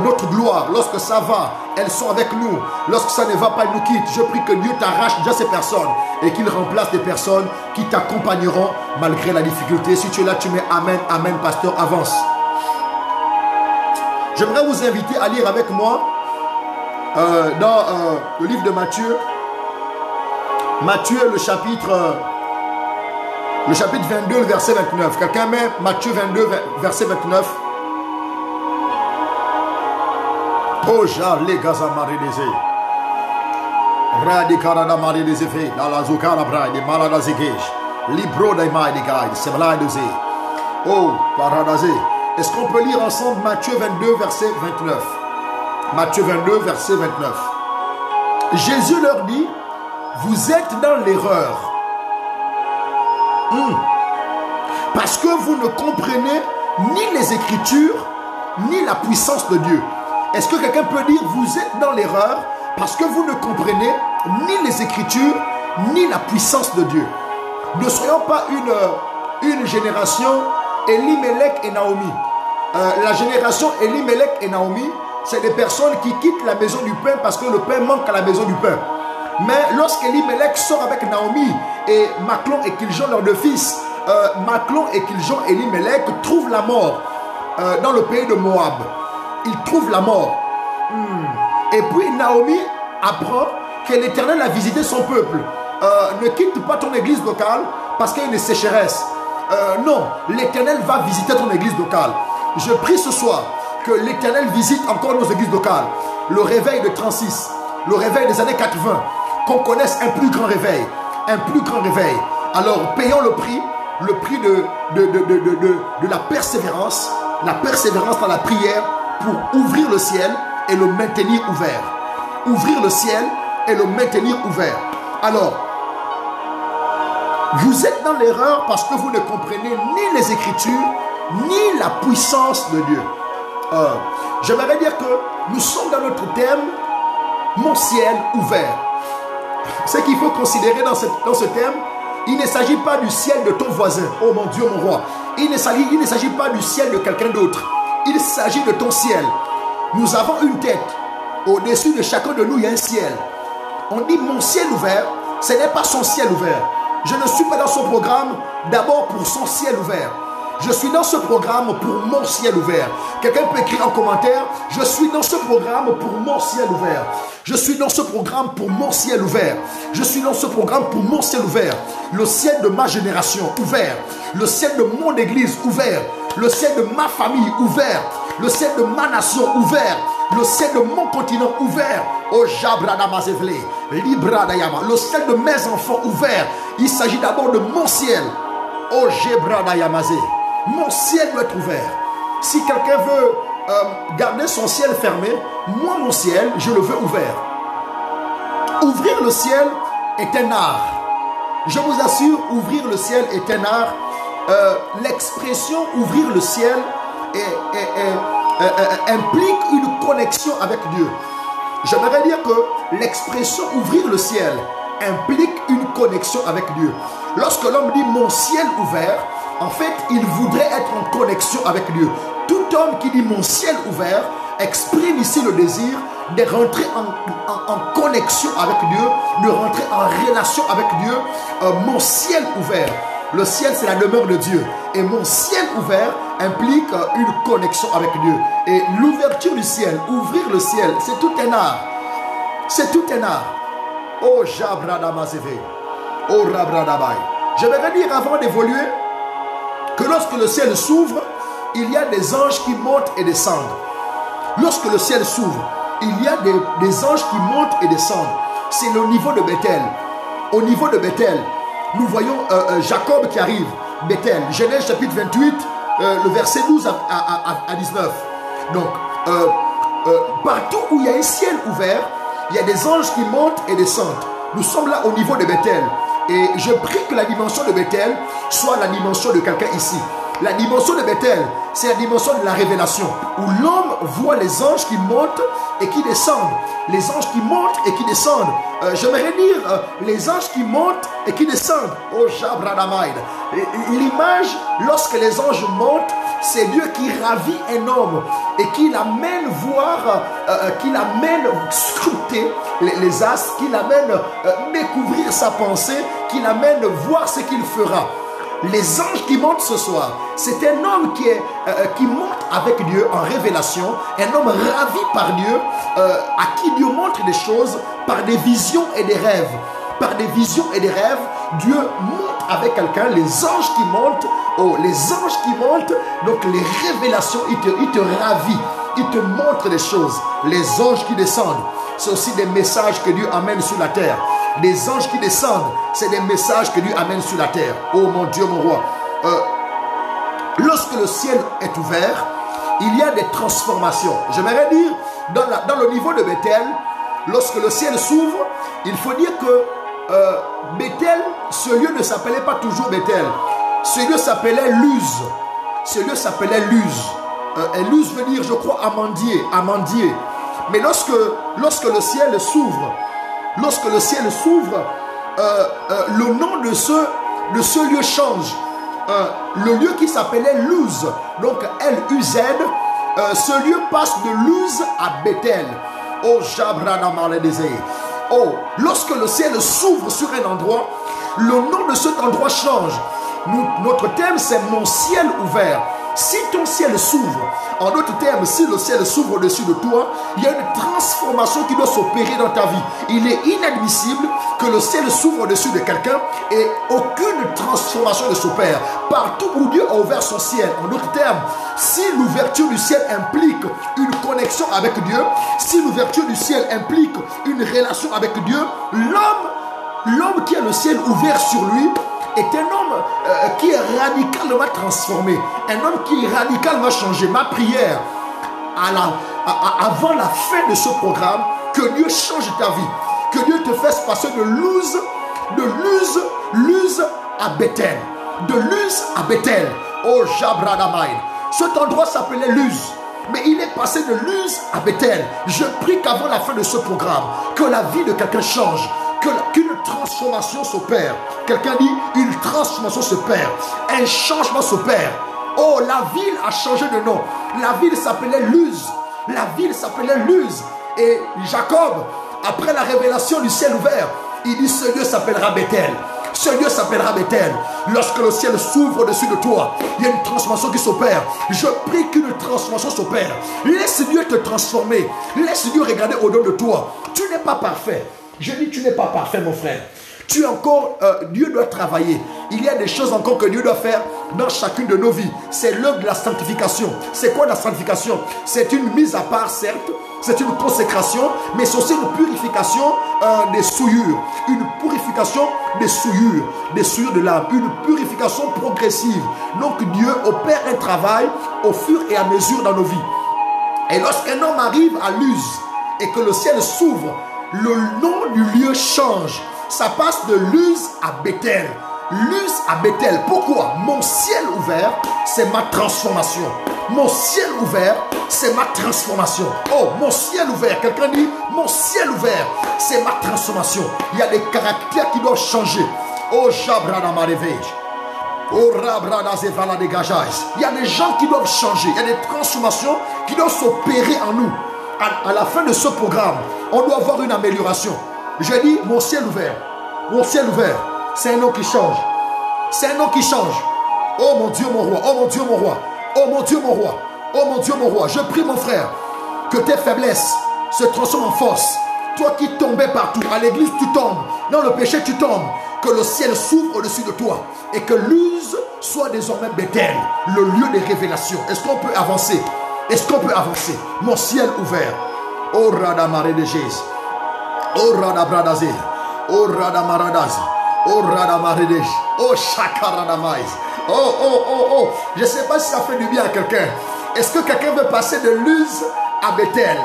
[SPEAKER 1] notre gloire. Lorsque ça va, elles sont avec nous. Lorsque ça ne va pas, elles nous quittent. Je prie que Dieu t'arrache déjà ces personnes et qu'il remplace des personnes qui t'accompagneront malgré la difficulté. Si tu es là, tu mets Amen, Amen, pasteur, avance. J'aimerais vous inviter à lire avec moi dans le livre de Matthieu. Matthieu, le chapitre 22, le verset 29. Quelqu'un met Matthieu 22, verset 29. Oh, les gaz à maridézé. Radicarada maridézé, dans la zoucara braille, des maladazégage. Libro d'Aïmaï, des gars, c'est maladazé. Oh, paradazé. Est-ce qu'on peut lire ensemble Matthieu 22, verset 29? Matthieu 22, verset 29. Jésus leur dit, vous êtes dans l'erreur. Parce que vous ne comprenez ni les Écritures, ni la puissance de Dieu. Est-ce que quelqu'un peut dire, vous êtes dans l'erreur parce que vous ne comprenez ni les Écritures, ni la puissance de Dieu? Ne soyons pas une génération Elimelech et Naomi. La génération Elimelech et Naomi, c'est des personnes qui quittent la maison du pain parce que le pain manque à la maison du pain. Mais lorsqu'Elimelech sort avec Naomi et Maclon et Kiljon, leurs deux fils, Maclon et Kiljon et Elimelech trouvent la mort dans le pays de Moab. Ils trouvent la mort. Et puis Naomi apprend que l'Éternel a visité son peuple. Ne quitte pas ton église locale parce qu'il y a une sécheresse. Non, l'Éternel va visiter ton église locale. Je prie ce soir que l'Éternel visite encore nos églises locales. Le réveil de 36, le réveil des années 80, qu'on connaisse un plus grand réveil. Un plus grand réveil. Alors payons le prix de la persévérance dans la prière pour ouvrir le ciel et le maintenir ouvert. Ouvrir le ciel et le maintenir ouvert. Alors, vous êtes dans l'erreur parce que vous ne comprenez ni les Écritures, ni la puissance de Dieu. J'aimerais dire que nous sommes dans notre thème, mon ciel ouvert. Ce qu'il faut considérer dans ce thème, il ne s'agit pas du ciel de ton voisin. Oh mon Dieu, mon roi. Il ne s'agit pas du ciel de quelqu'un d'autre. Il s'agit de ton ciel. Nous avons une tête. Au-dessus de chacun de nous, il y a un ciel. On dit mon ciel ouvert. Ce n'est pas son ciel ouvert. Je ne suis pas dans son programme d'abord pour son ciel ouvert. Je suis dans ce programme pour mon ciel ouvert. Quelqu'un peut écrire en commentaire, je suis dans ce programme pour mon ciel ouvert. Je suis dans ce programme pour mon ciel ouvert. Je suis dans ce programme pour mon ciel ouvert. Le ciel de ma génération ouvert. Le ciel de mon église ouvert. Le ciel de ma famille ouvert. Le ciel de ma nation ouvert. Le ciel de mon continent ouvert. Oh Jabrada Mazevle, Librada Yama. Le ciel de mes enfants ouvert. Il s'agit d'abord de mon ciel. Oh Jabrada Yamazé. Mon ciel doit être ouvert. Si quelqu'un veut garder son ciel fermé, moi mon ciel, je le veux ouvert. Ouvrir le ciel est un art. Je vous assure, ouvrir le ciel est un art. L'expression ouvrir le ciel implique une connexion avec Dieu. J'aimerais dire que l'expression ouvrir le ciel implique une connexion avec Dieu. Lorsque l'homme dit mon ciel ouvert, en fait, il voudrait être en connexion avec Dieu. Tout homme qui dit mon ciel ouvert exprime ici le désir de rentrer en connexion avec Dieu, de rentrer en relation avec Dieu. Mon ciel ouvert. Le ciel, c'est la demeure de Dieu. Et mon ciel ouvert implique une connexion avec Dieu. Et l'ouverture du ciel, ouvrir le ciel, c'est tout un art. C'est tout un art. Oh, Jabradamazeve. Oh, Rabradabai. J'aimerais dire avant d'évoluer que lorsque le ciel s'ouvre, il y a des anges qui montent et descendent. Lorsque le ciel s'ouvre, il y a des anges qui montent et descendent. C'est le niveau de Bethel. Au niveau de Bethel, nous voyons Jacob qui arrive. Bethel, Genèse chapitre 28, le verset 12 à 19. Donc, partout où il y a un ciel ouvert, il y a des anges qui montent et descendent. Nous sommes là au niveau de Bethel. Et je prie que la dimension de Bethel soit la dimension de quelqu'un ici. La dimension de Bethel, c'est la dimension de la révélation, où l'homme voit les anges qui montent et qui descendent. Les anges qui montent et qui descendent. J'aimerais dire les anges qui montent et qui descendent. Oh, Jabradamaïd. L'image, lorsque les anges montent, c'est Dieu qui ravit un homme et qui l'amène voir, qui l'amène scruter les astres, qui l'amène découvrir sa pensée, qui l'amène voir ce qu'il fera. Les anges qui montent ce soir, c'est un homme qui monte avec Dieu en révélation, un homme ravi par Dieu, à qui Dieu montre des choses par des visions et des rêves. Par des visions et des rêves, Dieu monte avec quelqu'un, les anges qui montent, les anges qui montent, donc les révélations, il te ravit, il te montre des choses. Les anges qui descendent, c'est aussi des messages que Dieu amène sur la terre. Les anges qui descendent, c'est des messages que Dieu amène sur la terre. Oh mon Dieu, mon roi. Lorsque le ciel est ouvert, il y a des transformations. J'aimerais dire, dans le niveau de Bethel, lorsque le ciel s'ouvre, il faut dire que Bethel, ce lieu ne s'appelait pas toujours Bethel. Ce lieu s'appelait Luz. Ce lieu s'appelait Luz. Et Luz veut dire, je crois, amandier. Mais lorsque le ciel s'ouvre, le nom de ce lieu change. Le lieu qui s'appelait Luz, donc L-U-Z, ce lieu passe de Luz à Bethel. Oh, Jabradamaledeze. Oh, lorsque le ciel s'ouvre sur un endroit, le nom de cet endroit change. Notre thème, c'est mon ciel ouvert. Si ton ciel s'ouvre, en d'autres termes, si le ciel s'ouvre au-dessus de toi, il y a une transformation qui doit s'opérer dans ta vie. Il est inadmissible que le ciel s'ouvre au-dessus de quelqu'un et aucune transformation ne s'opère. Partout où Dieu a ouvert son ciel, en d'autres termes, si l'ouverture du ciel implique une connexion avec Dieu, si l'ouverture du ciel implique une relation avec Dieu, l'homme qui a le ciel ouvert sur lui, est un homme qui est radicalement transformé, un homme qui est radicalement changé. Ma prière, avant la fin de ce programme, que Dieu change ta vie, que Dieu te fasse passer de Luz à Bethel, de Luz à Bethel. Oh, Jabradamaïd. Cet endroit s'appelait Luz, mais il est passé de Luz à Bethel. Je prie qu'avant la fin de ce programme, que la vie de quelqu'un change, qu'une transformation s'opère. Quelqu'un dit, une transformation s'opère, un changement s'opère. Oh, la ville a changé de nom. La ville s'appelait Luz. La ville s'appelait Luz. Et Jacob, après la révélation du ciel ouvert, il dit, ce lieu s'appellera Bethel. Ce lieu s'appellera Bethel. Lorsque le ciel s'ouvre au-dessus de toi, il y a une transformation qui s'opère. Je prie qu'une transformation s'opère. Laisse Dieu te transformer. Laisse Dieu regarder au-dedans de toi. Tu n'es pas parfait. Je dis, tu n'es pas parfait, mon frère. Tu es encore, Dieu doit travailler. Il y a des choses encore que Dieu doit faire dans chacune de nos vies. C'est l'œuvre de la sanctification. C'est quoi la sanctification? C'est une mise à part, certes. C'est une consécration, mais c'est aussi une purification des souillures. Une purification des souillures de l'âme. Une purification progressive. Donc Dieu opère un travail au fur et à mesure dans nos vies. Et lorsqu'un homme arrive à Luz et que le ciel s'ouvre, le nom du lieu change. Ça passe de Luz à Bethel. Luz à Bethel. Pourquoi? Mon ciel ouvert, c'est ma transformation. Mon ciel ouvert, c'est ma transformation. Oh, mon ciel ouvert. Quelqu'un dit, mon ciel ouvert, c'est ma transformation. Il y a des caractères qui doivent changer. Oh, Jabrana Marevej. Oh, Rabrana Zevala de Gajais. Il y a des gens qui doivent changer. Il y a des transformations qui doivent s'opérer en nous. À la fin de ce programme, on doit avoir une amélioration. Je dis, mon ciel ouvert. Mon ciel ouvert. C'est un nom qui change. C'est un nom qui change. Oh mon Dieu, mon roi. Oh mon Dieu, mon roi. Oh mon Dieu, mon roi. Oh mon Dieu, mon roi. Je prie, mon frère, que tes faiblesses se transforment en force. Toi qui tombais partout, à l'église tu tombes, dans le péché tu tombes. Que le ciel s'ouvre au-dessus de toi. Et que Luz soit désormais Bethel, le lieu des révélations. Est-ce qu'on peut avancer? Est-ce qu'on peut avancer? Mon ciel ouvert. Oh Radamare de Jésus. Oh Radabradazé. Oh Radamaradaz. Oh Radamaredesh. Oh Shakaradamais. Oh, oh, oh, oh. Je ne sais pas si ça fait du bien à quelqu'un. Est-ce que quelqu'un veut passer de Luz à Bethel?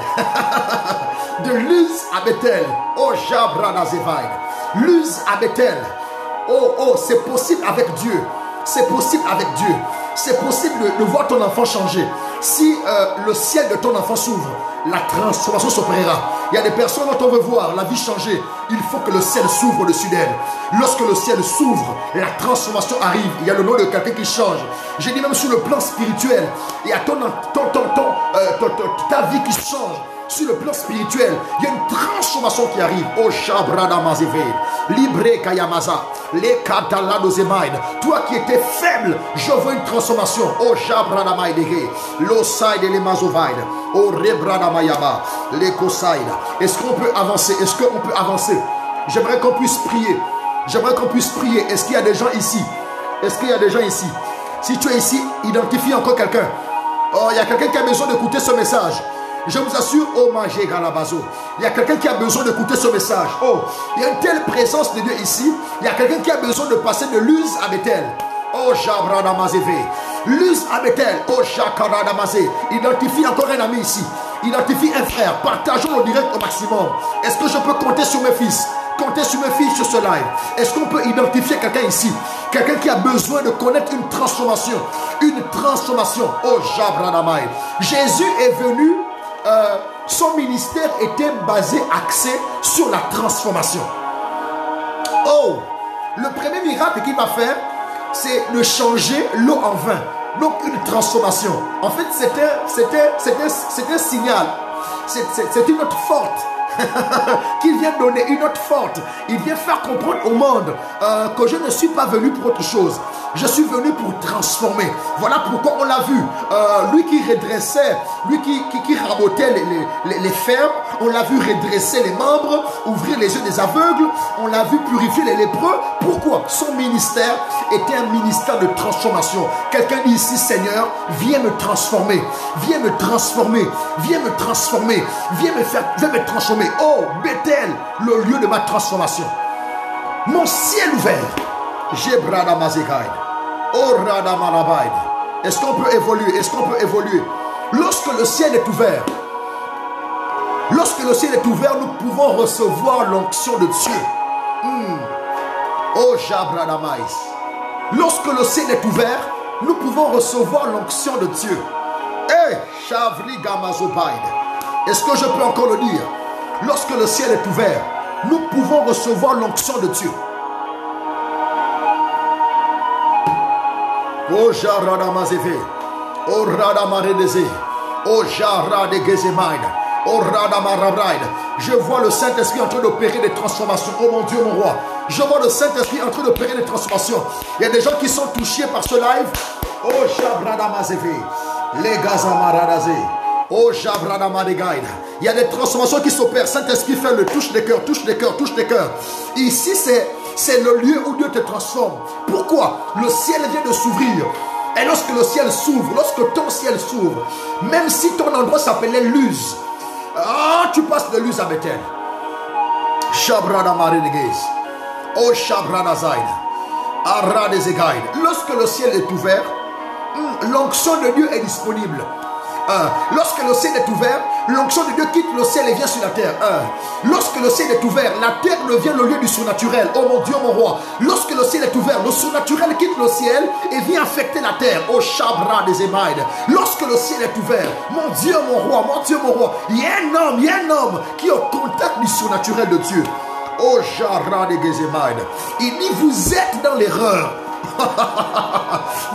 [SPEAKER 1] De Luz à Bethel. Oh Jabradazévaï. Luz à Bethel. Oh, oh, c'est possible avec Dieu. C'est possible avec Dieu. C'est possible de voir ton enfant changer. Si le ciel de ton enfant s'ouvre, la transformation s'opérera. Il y a des personnes dont on veut voir la vie changer. Il faut que le ciel s'ouvre au-dessus d'elle. Lorsque le ciel s'ouvre, la transformation arrive. Il y a le nom de quelqu'un qui change. J'ai dit même sur le plan spirituel. Il y a ta vie qui change. Sur le plan spirituel, il y a une transformation qui arrive. Oh Shabrada Mazeve, Libre Kayamaza, Les Kataladozemaid. Toi qui étais faible, je veux une transformation. Oh Shabrada Maidege, Losaid et les Mazovaid. Oh Rebrada Mayaba, Les Kosaid. Est-ce qu'on peut avancer? Est-ce qu'on peut avancer? J'aimerais qu'on puisse prier. J'aimerais qu'on puisse prier. Est-ce qu'il y a des gens ici? Est-ce qu'il y a des gens ici? Si tu es ici, identifie encore quelqu'un. Oh, il y a quelqu'un qui a besoin d'écouter ce message. Je vous assure, oh Magé Galabazo, il y a quelqu'un qui a besoin d'écouter ce message. Oh, il y a une telle présence de Dieu ici. Il y a quelqu'un qui a besoin de passer de Luz à Bethel. Oh Jabrada Mazévé. Luz à Bethel. Oh Jakarada Mazé. Identifie encore un ami ici. Identifie un frère. Partageons le direct au maximum. Est-ce que je peux compter sur mes fils? Comptez sur mes filles sur ce live. Est-ce qu'on peut identifier quelqu'un ici? Quelqu'un qui a besoin de connaître une transformation. Une transformation. Oh Jabradamai. Jésus est venu. Son ministère était basé, axé sur la transformation. Oh, le premier miracle qu'il va faire, c'est de changer l'eau en vin. Donc une transformation. En fait, c'était un signal. C'est une note forte. Qu'il vient donner une note forte. Il vient faire comprendre au monde que je ne suis pas venu pour autre chose. Je suis venu pour transformer. Voilà pourquoi on l'a vu. Lui qui redressait, lui qui rabotait les fermes, on l'a vu redresser les membres, ouvrir les yeux des aveugles, on l'a vu purifier les lépreux. Pourquoi? Son ministère était un ministère de transformation. Quelqu'un dit ici, Seigneur, viens me transformer, viens me transformer, viens me transformer, viens me transformer. Oh, Bethel, le lieu de ma transformation. Mon ciel ouvert. Jebrada Mazegaïd. Oh, Rada Marabaïd. Est-ce qu'on peut évoluer? Est-ce qu'on peut évoluer? Lorsque le ciel est ouvert, nous pouvons recevoir l'onction de Dieu. Oh, Jabrada Maïs. Lorsque le ciel est ouvert, nous pouvons recevoir l'onction de Dieu. Eh, Chavri Gamazobaïd. Est-ce que je peux encore le dire? Lorsque le ciel est ouvert, nous pouvons recevoir l'onction de Dieu. Oh Jarada Mazeve, oh Rada Maredeze, oh Jarada Gezemaïd, oh Rada Marabraïd. Je vois le Saint-Esprit en train d'opérer des transformations. Oh mon Dieu, mon roi. Je vois le Saint-Esprit en train d'opérer des transformations. Il y a des gens qui sont touchés par ce live. Oh Jabrada Mazeve, les Gazamaradazé. Oh Jabrada Madegaïd. Il y a des transformations qui s'opèrent. Saint-Esprit fait le touche des cœurs, touche des cœurs, touche des cœurs. Ici, c'est le lieu où Dieu te transforme. Pourquoi? Le ciel vient de s'ouvrir. Et lorsque le ciel s'ouvre, lorsque ton ciel s'ouvre, même si ton endroit s'appelait Luz, tu passes de Luz à Bethel. Shabrada Maredegaïs. Oh Shabrada Zaïd. Aradezegaïd. Lorsque le ciel est ouvert, l'onction de Dieu est disponible. Lorsque le ciel est ouvert, l'onction de Dieu quitte le ciel et vient sur la terre. Lorsque le ciel est ouvert, la terre devient le lieu du surnaturel. Oh mon Dieu, mon roi. Lorsque le ciel est ouvert, le surnaturel quitte le ciel et vient affecter la terre. Oh Shabra des Émaïdes. Lorsque le ciel est ouvert, mon Dieu, mon roi, mon Dieu, mon roi, il y a un homme qui est au contact du surnaturel de Dieu. Oh Jara des Gézémaïdes. Il dit, vous êtes dans l'erreur.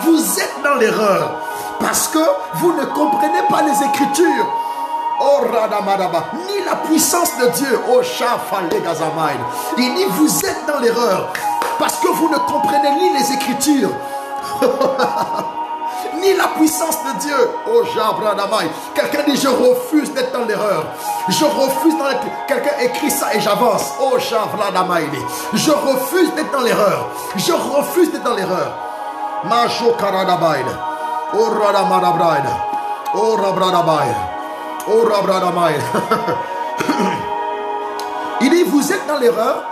[SPEAKER 1] Vous êtes dans l'erreur. Parce que vous ne comprenez pas les Écritures. Oh Radamadaba, ni la puissance de Dieu. Oh Shafale Gazamaïd. Il dit, vous êtes dans l'erreur. Parce que vous ne comprenez ni les Écritures. Ni la puissance de Dieu. Oh Jabradamaï. Quelqu'un dit, je refuse d'être dans l'erreur. Je refuse dans l'erreur. Quelqu'un écrit ça et j'avance. Oh Jabradamaï. Je refuse d'être dans l'erreur. Je refuse d'être dans l'erreur. Majo Karadamaï. Oh Radamadabraï. Oh Rabradamaï. Oh Rabradamaï. Il dit, vous êtes dans l'erreur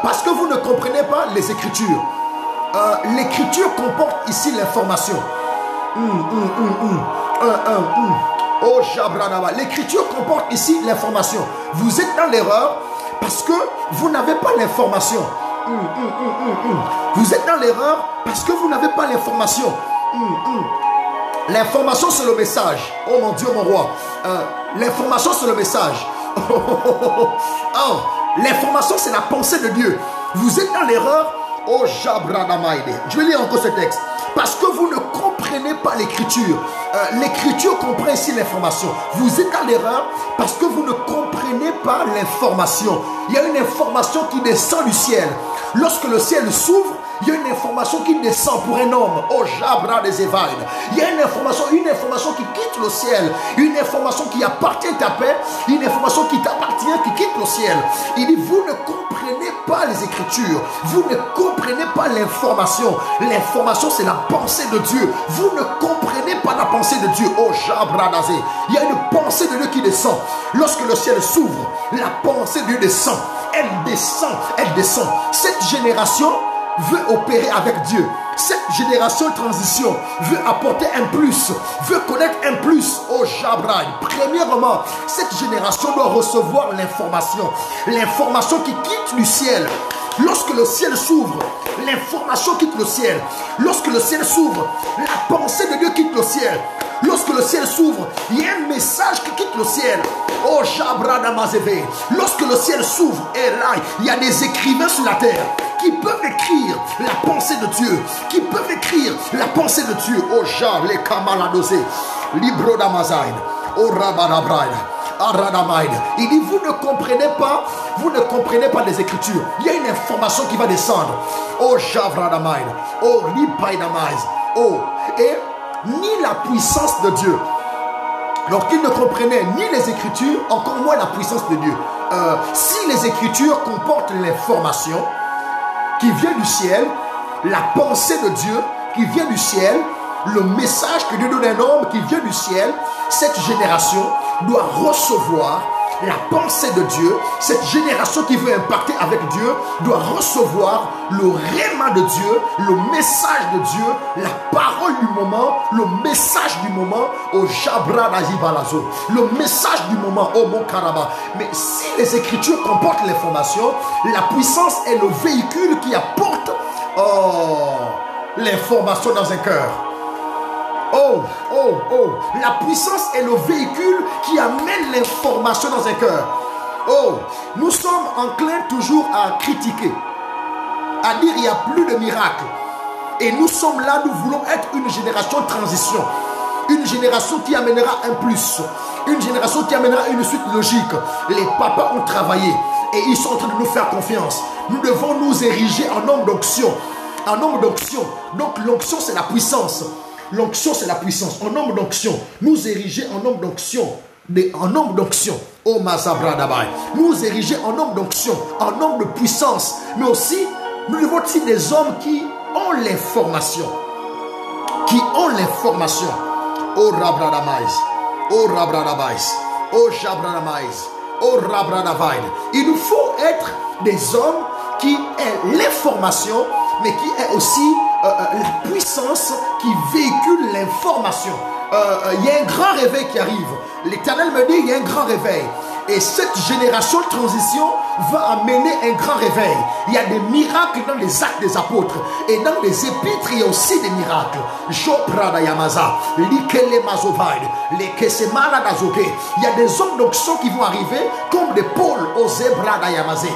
[SPEAKER 1] parce que vous ne comprenez pas les Écritures. L'écriture comporte ici l'information. Oh Jabradaba. L'écriture comporte ici l'information. Vous êtes dans l'erreur parce que vous n'avez pas l'information. Vous êtes dans l'erreur parce que vous n'avez pas l'information. L'information c'est le message. Oh mon Dieu, mon roi. L'information c'est le message. L'information c'est la pensée de Dieu. Vous êtes dans l'erreur. Oh Jabradamaïde. Je vais lire encore ce texte. Parce que vous ne comprenez pas l'écriture. L'écriture comprend ici l'information. Vous êtes dans l'erreur parce que vous ne comprenez pas l'information. Il y a une information qui descend du ciel. Lorsque le ciel s'ouvre, il y a une information qui descend pour un homme. Oh Jabra des Évaïdes. Il y a une information qui quitte le ciel. Une information qui appartient à ta paix. Une information qui t'appartient, qui quitte le ciel. Il dit, vous ne comprenez pas les Écritures. Vous ne comprenez pas l'information. L'information, c'est la pensée de Dieu. Vous ne comprenez pas la pensée de Dieu. Oh Jabra d'Azé. Il y a une pensée de Dieu qui descend. Lorsque le ciel s'ouvre, la pensée de Dieu descend. Elle descend, elle descend. Cette génération veut opérer avec Dieu. Cette génération de transition veut apporter un plus, veut connaître un plus. Oh Jabraï. Premièrement, cette génération doit recevoir l'information. L'information qui quitte du ciel. Lorsque le ciel s'ouvre, l'information quitte le ciel. Lorsque le ciel s'ouvre, la pensée de Dieu quitte le ciel. Lorsque le ciel s'ouvre, il y a un message qui quitte le ciel. Oh Jabra Damazévé. Lorsque le ciel s'ouvre, et là, il y a des écrivains sur la terre qui peuvent écrire la pensée de Dieu. Qui peuvent écrire la pensée de Dieu. Oh Jab, les Kamaladosé. Libro Damazaïd. Oh Rabadabraïd. Aradamaïd. Il dit, vous ne comprenez pas les Écritures. Il y a une information qui va descendre. Oh Javradamaïd. Oh Lipaïdamaïd. Oh. Et ni la puissance de Dieu. Donc il ne comprenait ni les Écritures, encore moins la puissance de Dieu. Si les Écritures comportent l'information qui vient du ciel, la pensée de Dieu qui vient du ciel, le message que Dieu donne à un homme qui vient du ciel, cette génération doit recevoir la pensée de Dieu. Cette génération qui veut impacter avec Dieu doit recevoir le réma de Dieu, le message de Dieu, la parole du moment, le message du moment au Jabra Nazibalazo, le message du moment au Mont Karaba. Mais si les Écritures comportent l'information, la puissance est le véhicule qui apporte l'information dans un cœur. La puissance est le véhicule qui amène l'information dans un cœur. Nous sommes enclins toujours à critiquer, à dire il n'y a plus de miracles. Et nous sommes là, nous voulons être une génération de transition. Une génération qui amènera un plus. Une génération qui amènera une suite logique. Les papas ont travaillé et ils sont en train de nous faire confiance. Nous devons nous ériger en homme d'onction. En homme d'onction. Donc l'onction c'est la puissance. L'onction c'est la puissance. En homme d'onction. Nous ériger en homme d'onction. En homme d'onction. Oh Mazabra Dabai. Nous ériger en homme d'onction. En homme de puissance. Mais aussi, nous devons être des hommes qui ont l'information. Qui ont l'information. Oh Rabradamais. Oh Rabradamais. Oh Jabradamais. Oh Rabradavaïd. Il nous faut être des hommes qui aient l'information, mais qui aient aussi la puissance qui véhicule l'information. Il y a un grand réveil qui arrive. L'Éternel me dit, il y a un grand réveil. Et cette génération de transition va amener un grand réveil. Il y a des miracles dans les actes des apôtres. Et dans les épîtres, il y a aussi des miracles. Il y a des hommes d'onction qui vont arriver comme des pôles aux zébras d'Ayamazé.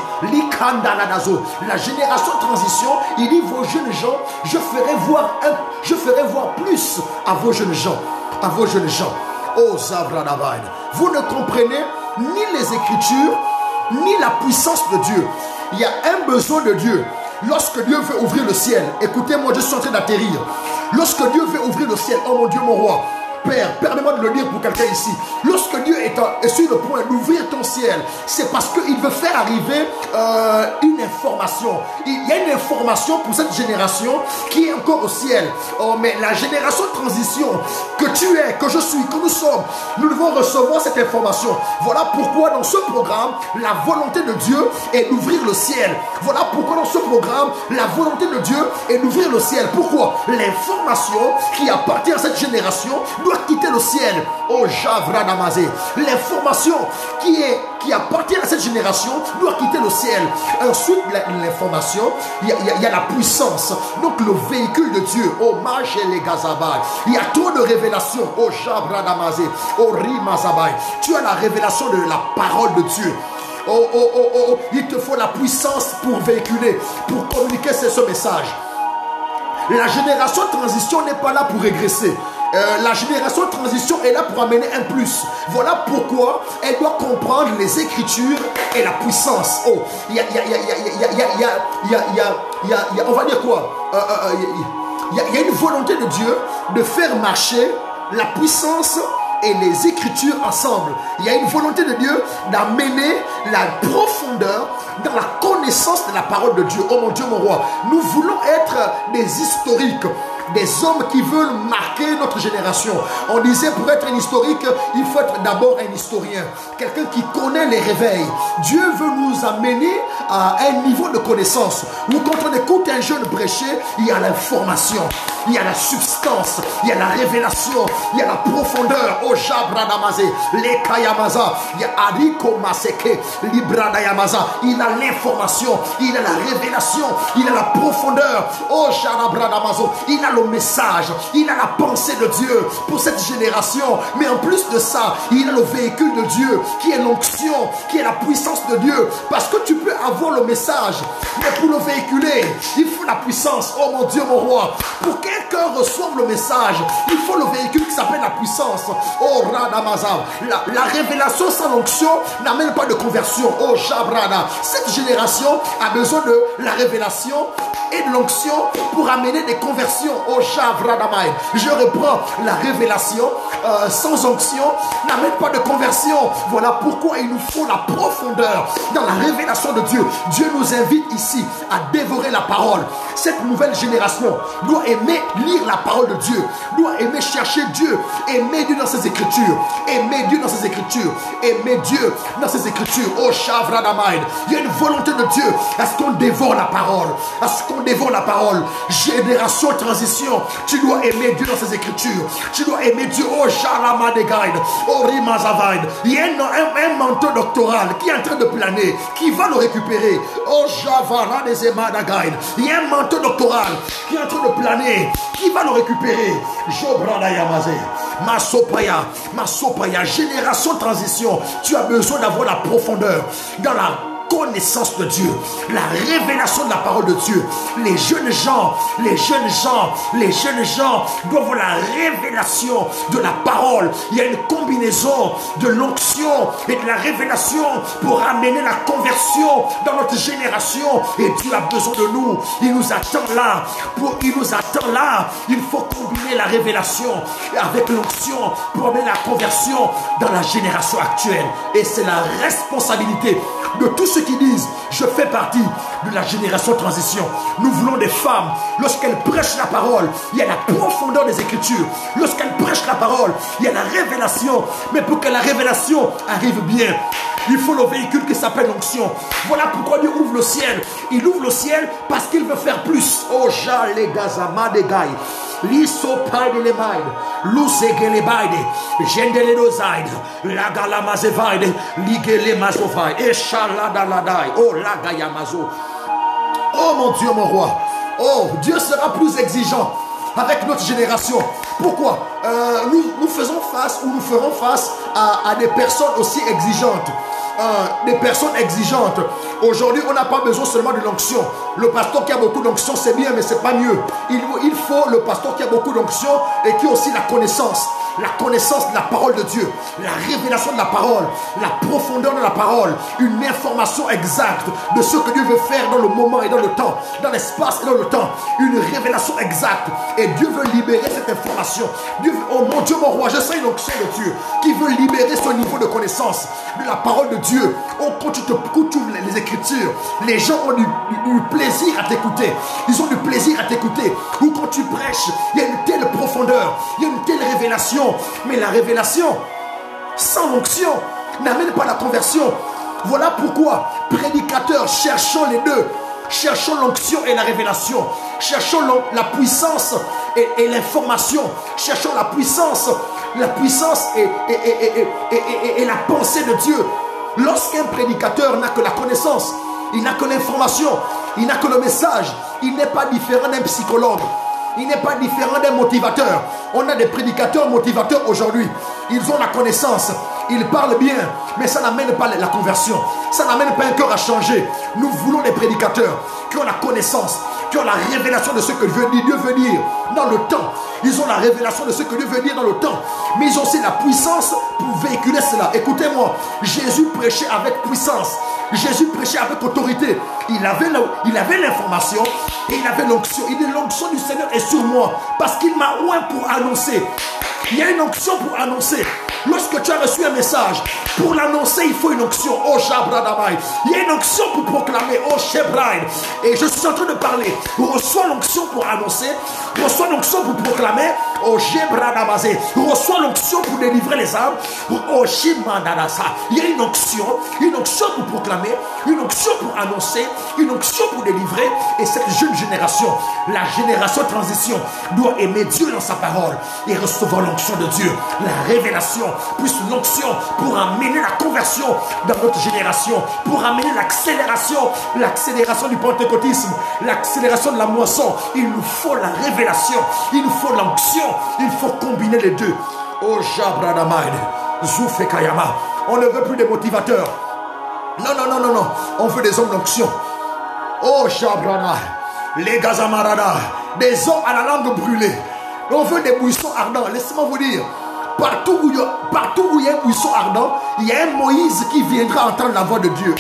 [SPEAKER 1] La génération de transition, il dit, vos jeunes gens, je ferai voir plus à vos jeunes gens. À vos jeunes gens. Oh Zabradabay. Vous ne comprenez ni les Écritures, ni la puissance de Dieu. Il y a un besoin de Dieu. Lorsque Dieu veut ouvrir le ciel, écoutez-moi, je suis en train d'atterrir. Lorsque Dieu veut ouvrir le ciel, oh mon Dieu, mon roi, Père, permets-moi de le dire pour quelqu'un ici. Lorsque Dieu est sur le point d'ouvrir ton ciel, c'est parce qu'il veut faire arriver une information. Il y a une information pour cette génération qui est encore au ciel. Oh, mais la génération de transition que tu es, que je suis, que nous sommes, nous devons recevoir cette information. Voilà pourquoi dans ce programme, la volonté de Dieu est d'ouvrir le ciel. Voilà pourquoi dans ce programme, la volonté de Dieu est d'ouvrir le ciel. Pourquoi? L'information qui appartient à cette génération doit quitter le ciel. Oh Javra Namazé. L'information qui appartient à cette génération doit quitter le ciel. Ensuite, l'information, il y a la puissance. Donc le véhicule de Dieu. Oh Mach et les Gazabai. Il y a trop de révélations. Oh Javra Namazé. Oh Rimazabai. Tu as la révélation de la parole de Dieu. Oh, il te faut la puissance pour véhiculer, pour communiquer ce message. La génération de transition n'est pas là pour régresser. La génération de transition est là pour amener un plus. Voilà pourquoi elle doit comprendre les Écritures et la puissance. Oh, on va dire quoi? Il y a une volonté de Dieu de faire marcher la puissance et les Écritures ensemble. Il y a une volonté de Dieu d'amener la profondeur dans la connaissance de la parole de Dieu. Oh mon Dieu, mon roi, nous voulons être des historiques, des hommes qui veulent marquer notre génération. On disait pour être un historique, il faut être d'abord un historien, quelqu'un qui connaît les réveils. Dieu veut nous amener à un niveau de connaissance où quand on écoute un jeune prêcher, il y a l'information, il y a la substance, il y a la révélation, il y a la profondeur. Oh Jabra Namazé, les Kayamaza, il y a Ariko Maseke, Libra Yamaza. Il a l'information, il a la révélation, il a la profondeur. Oh Jabra Namazo, il a le message, il a la pensée de Dieu pour cette génération. Mais en plus de ça, il a le véhicule de Dieu qui est l'onction, qui est la puissance de Dieu. Parce que tu peux avoir le message, mais pour le véhiculer, il faut la puissance. Oh mon Dieu, mon roi, pour qu'un cœur reçoive le message, il faut le véhicule qui s'appelle la puissance. Oh Radamaza, la révélation sans l'onction n'amène pas de conversion. Oh Jabrana, cette génération a besoin de la révélation et de l'onction pour amener des conversions. Oh Javradamai, je reprends la révélation sans onction n'amène pas de conversion. Voilà pourquoi il nous faut la profondeur dans la révélation de Dieu. Dieu nous invite ici à dévorer la parole. Cette nouvelle génération doit aimer lire la parole de Dieu, doit aimer chercher Dieu, aimer Dieu dans ses écritures, aimer Dieu dans ses écritures, aimer Dieu dans ses écritures. Oh Javradamai, il y a une volonté de Dieu à ce qu'on dévore la parole, à ce qu'on dévore la parole. Génération transition, tu dois aimer Dieu dans ses écritures, tu dois aimer Dieu. Oh Jalama de Gaïd, oh Rimazavaïd, il y a un manteau doctoral qui est en train de planer, qui va le récupérer. Oh Javara des Emadagaïd, il y a un manteau doctoral qui est en train de planer, qui va le récupérer. Jobrada Yamazé, Masopaya, génération transition, tu as besoin d'avoir la profondeur dans la connaissance de Dieu, la révélation de la parole de Dieu. Les jeunes gens doivent avoir la révélation de la parole. Il y a une combinaison de l'onction et de la révélation pour amener la conversion dans notre génération. Et Dieu a besoin de nous. Il nous attend là. Il faut combiner la révélation avec l'onction pour amener la conversion dans la génération actuelle. Et c'est la responsabilité de tous ceux qui disent je fais partie de la génération transition. Nous voulons des femmes, lorsqu'elles prêchent la parole, il y a la profondeur des Écritures. Lorsqu'elles prêchent la parole, il y a la révélation. Mais pour que la révélation arrive bien, Il faut le véhicule qui s'appelle l'onction. Voilà pourquoi Dieu ouvre le ciel. Il ouvre le ciel parce qu'il veut faire plus. Oh, jale gazama de gaï. Liso paide le maide. Lusegele baide. Gendele dozaide. Lagala mazevaide. Ligele mazovaide. Echalada ladai. Oh, lagayamazo. Oh mon Dieu, mon roi. Oh, Dieu sera plus exigeant avec notre génération. Pourquoi? Nous faisons face ou nous ferons face à des personnes aussi exigeantes. Des personnes exigeantes. Aujourd'hui, on n'a pas besoin seulement de l'onction. Le pasteur qui a beaucoup d'onction, c'est bien, mais c'est pas mieux. Il faut le pasteur qui a beaucoup d'onction et qui a aussi la connaissance. La connaissance de la parole de Dieu, la révélation de la parole, la profondeur de la parole, une information exacte de ce que Dieu veut faire dans le moment et dans le temps, dans l'espace et dans le temps, une révélation exacte. Et Dieu veut libérer cette information. Dieu veut, oh mon Dieu, mon roi, je sais une onction de Dieu qui veut libérer ce niveau de connaissance de la parole de Dieu. Oh, quand tu ouvres les Écritures, les gens ont du plaisir à t'écouter. Ils ont du plaisir à t'écouter. Ou quand tu prêches, il y a une telle profondeur, il y a une telle révélation. Mais la révélation sans l'onction n'amène pas la conversion. Voilà pourquoi, prédicateurs, cherchons les deux. Cherchons l'onction et la révélation. Cherchons la puissance et l'information. Cherchons la puissance et la pensée de Dieu. Lorsqu'un prédicateur n'a que la connaissance, il n'a que l'information, il n'a que le message, il n'est pas différent d'un psychologue. Il n'est pas différent d'un motivateur. On a des prédicateurs motivateurs aujourd'hui. Ils ont la connaissance. Ils parlent bien. Mais ça n'amène pas la conversion. Ça n'amène pas un cœur à changer. Nous voulons des prédicateurs qui ont la connaissance, qui ont la révélation de ce que Dieu veut dire dans le temps. Ils ont la révélation de ce que Dieu veut dire dans le temps. Mais ils ont aussi la puissance pour véhiculer cela. Écoutez-moi, Jésus prêchait avec puissance. Jésus prêchait avec autorité. Il avait l'information et il avait l'onction. Il dit l'onction du Seigneur est sur moi parce qu'il m'a oint pour annoncer. Il y a une onction pour annoncer. Lorsque tu as reçu un message, pour l'annoncer, il faut une onction. Oh, Jabradamai. Il y a une onction pour proclamer. Oh, Shebraïd. Et je suis en train de parler. Reçois l'onction pour annoncer. Reçois l'onction pour proclamer. Oh, Jebradamazé. Reçois l'onction pour délivrer les âmes. Oh, Shimandadasa. Il y a une onction pour proclamer, une onction pour annoncer, une onction pour délivrer. Et cette jeune génération, la génération transition, doit aimer Dieu dans sa parole et recevoir l'onction de Dieu, la révélation, plus l'onction pour amener la conversion dans notre génération, pour amener l'accélération du pentecôtisme, l'accélération de la moisson. Il nous faut la révélation, il nous faut l'onction, il faut combiner les deux. Oh Jabradamaïd, Zoufekayama. On ne veut plus des motivateurs. Non. On veut des hommes d'onction. Oh Jabrana, les Gazamarada, des hommes à la langue brûlée. On veut des buissons ardents. Laissez-moi vous dire, partout où il y a un buisson ardent, il y a un Moïse qui viendra entendre la voix de Dieu.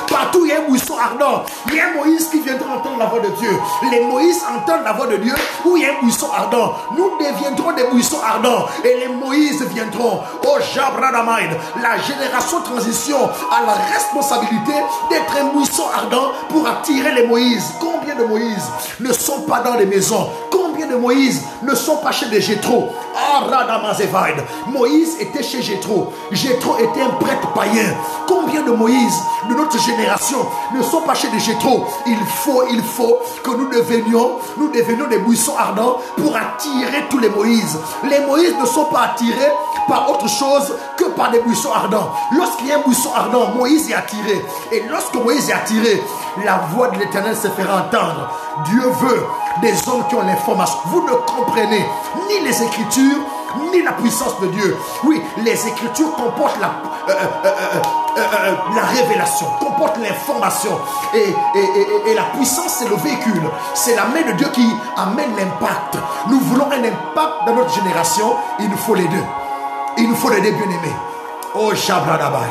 [SPEAKER 1] Partout où il y a un buisson ardent, il y a un Moïse qui viendra entendre la voix de Dieu. Les Moïse entendent la voix de Dieu où il y a un buisson ardent. Nous deviendrons des buissons ardents et les Moïse viendront. Oh Jabradamaïd, la génération transition a la responsabilité d'être un buisson ardent pour attirer les Moïse. Combien de Moïse ne sont pas dans les maisons? Combien de Moïse ne sont pas chez des Jéthro? Moïse était chez Jéthro. Jéthro était un prêtre païen. Combien de Moïse de notre génération ne sont pas chez des Jéthro? Il faut que nous devenions des buissons ardents pour attirer tous les Moïse. Les Moïse ne sont pas attirés par autre chose que par des buissons ardents. Lorsqu'il y a un buisson ardent, Moïse est attiré. Et lorsque Moïse est attiré, la voix de l'Éternel se fera entendre. Dieu veut des hommes qui ont l'information. Vous ne comprenez ni les Écritures, ni la puissance de Dieu. Oui, les Écritures comportent la révélation, comportent l'information. Et la puissance, c'est le véhicule. C'est la main de Dieu qui amène l'impact. Nous voulons un impact dans notre génération. Il nous faut les deux. Il nous faut les deux, bien-aimés. Oh, Jabradabai.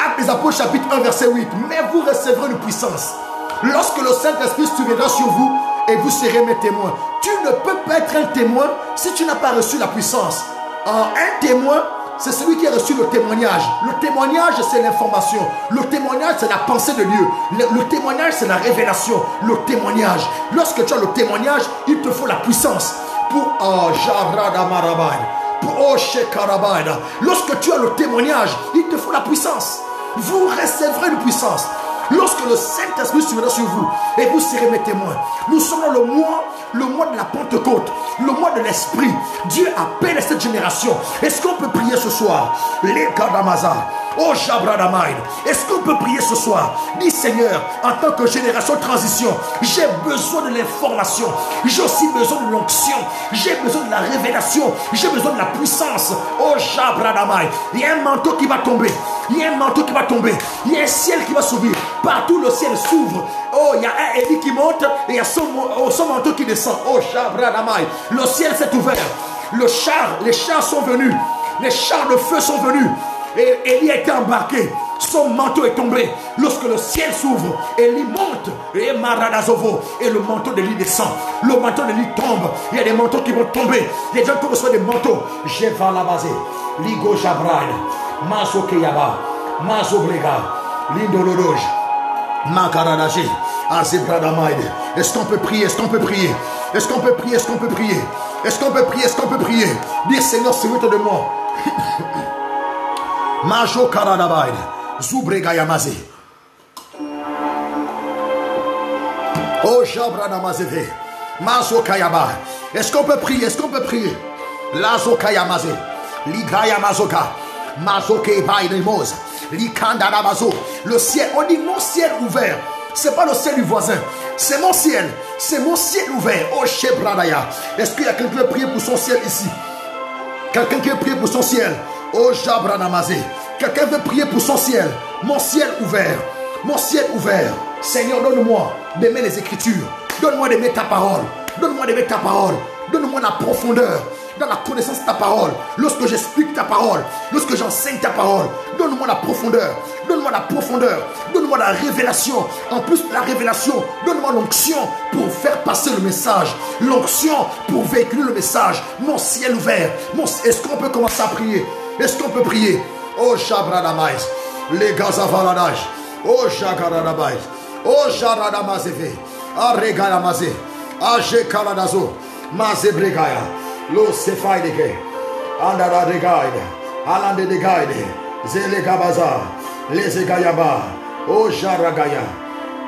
[SPEAKER 1] Actes des Apôtres, chapitre 1, verset 8. Mais vous recevrez une puissance lorsque le Saint-Esprit viendra sur vous et vous serez mes témoins. Tu ne peux pas être un témoin si tu n'as pas reçu la puissance. Un témoin, c'est celui qui a reçu le témoignage. Le témoignage, c'est l'information. Le témoignage, c'est la pensée de Dieu. Le témoignage, c'est la révélation. Le témoignage. Lorsque tu as le témoignage, il te faut la puissance pour Lorsque tu as le témoignage, il te faut la puissance. Vous recevrez une puissance. Lorsque le Saint-Esprit surviendra sur vous et vous serez mes témoins. Nous sommes dans le mois de la Pentecôte, le mois de l'Esprit. Dieu appelle cette génération. Est-ce qu'on peut prier ce soir? Les Kadamaza. Oh Jabradamaïd, est-ce qu'on peut prier ce soir? Dis Seigneur, en tant que génération de transition, j'ai besoin de l'information, j'ai aussi besoin de l'onction, j'ai besoin de la révélation, j'ai besoin de la puissance. Oh Jabradamaïd, il y a un manteau qui va tomber, il y a un manteau qui va tomber, il y a un ciel qui va s'ouvrir, partout le ciel s'ouvre. Oh, il y a un Élie qui monte et il y a son manteau qui descend. Oh Jabradamaïd, le ciel s'est ouvert, les chars sont venus, les chars de feu sont venus. Et Élie a été embarqué, son manteau est tombé. Lorsque le ciel s'ouvre, Élie monte, et Maradazovo, et le manteau d'Élie descend. Le manteau d'Élie tombe. Il y a des manteaux qui vont tomber. Les gens qui reçoivent des manteaux. Jeva Labazé, Ligo Jabraï, Maso Keyaba, Maso Brega, Lindoloroge, Makaradagé, Azebradamaïde. Est-ce qu'on peut prier? Est-ce qu'on peut prier? Est-ce qu'on peut prier? Est-ce qu'on peut prier? Est-ce qu'on peut prier? Est-ce qu'on peut prier? Dis Seigneur, souviens-toi de moi. Majo Karadabaïd, Zubregayamaze. Oh Jabradamazeve, Mazo Kayaba. Est-ce qu'on peut prier? Est-ce qu'on peut prier? Lazo Kayamaze, Ligayamazoka, Mazoke Baïdemos, Likandarabazo. Le ciel, on dit mon ciel ouvert. C'est pas le ciel du voisin, c'est mon ciel. C'est mon ciel ouvert. Oh Shebradaya. Est-ce qu'il y a quelqu'un qui veut prier pour son ciel ici? Quelqu'un qui veut prier pour son ciel? Oh Jabranamazé. Quelqu'un veut prier pour son ciel. Mon ciel ouvert. Mon ciel ouvert. Seigneur, donne-moi d'aimer les Écritures. Donne-moi d'aimer ta parole. Donne-moi d'aimer ta parole. Donne-moi la profondeur dans la connaissance de ta parole. Lorsque j'explique ta parole, lorsque j'enseigne ta parole, donne-moi la profondeur. Donne-moi la profondeur. Donne-moi la révélation. En plus de la révélation, donne-moi l'onction pour faire passer le message. L'onction pour véhiculer le message. Mon ciel ouvert. Est-ce qu'on peut commencer à prier? Est-ce qu'on peut prier? Oh Jabradamaïs, les Gazavaladaj, oh Jagaradamaïs, oh Jaradamazeve, Aregalamazé, Ajekaladazo, Mazebregaya, Lo Sefaideke, Andara de Gaide, Alande de Gaide, Zelegabaza, Lezegayaba, oh Jaragaya,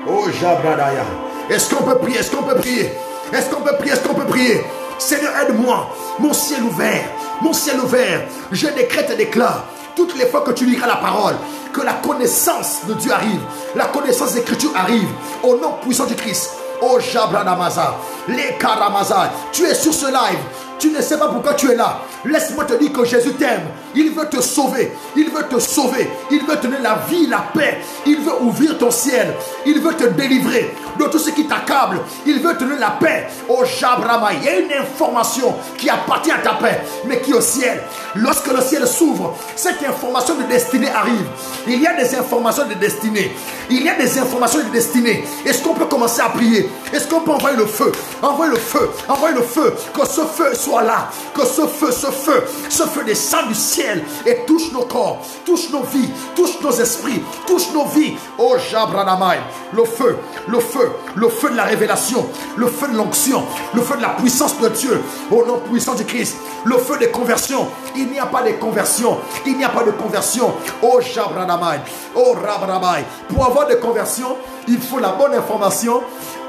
[SPEAKER 1] oh Jabradaya. Est-ce qu'on peut prier? Est-ce qu'on peut prier? Est-ce qu'on peut prier? Est-ce qu'on peut prier? Seigneur, aide-moi, mon ciel ouvert, mon ciel ouvert, je décrète et déclare. Toutes les fois que tu liras la parole, que la connaissance de Dieu arrive, la connaissance des Écritures arrive, au nom puissant du Christ. Oh Jabradamaza, les Karamaza, tu es sur ce live, tu ne sais pas pourquoi tu es là. Laisse-moi te dire que Jésus t'aime. Il veut te sauver. Il veut te sauver. Il veut te donner la vie, la paix. Il veut ouvrir ton ciel. Il veut te délivrer de tout ce qui t'accable. Il veut te donner la paix. Oh Jabrama, il y a une information qui appartient à ta paix, mais qui est au ciel. Lorsque le ciel s'ouvre, cette information de destinée arrive. Il y a des informations de destinée. Il y a des informations de destinée. Est-ce qu'on peut commencer à prier? Est-ce qu'on peut envoyer le feu? Envoyer le feu. Envoyer le feu. Que ce feu soit là. Que ce feu descende du ciel et touche nos corps, touche nos vies, touche nos esprits, touche nos vies. Oh Jabranamai, le feu de la révélation, le feu de l'onction, le feu de la puissance de Dieu, au nom puissant du Christ, le feu des conversions. Il n'y a pas de conversion, il n'y a pas de conversion. Oh Jabranamai, oh Rabranamai. Pour avoir des conversions, il faut la bonne information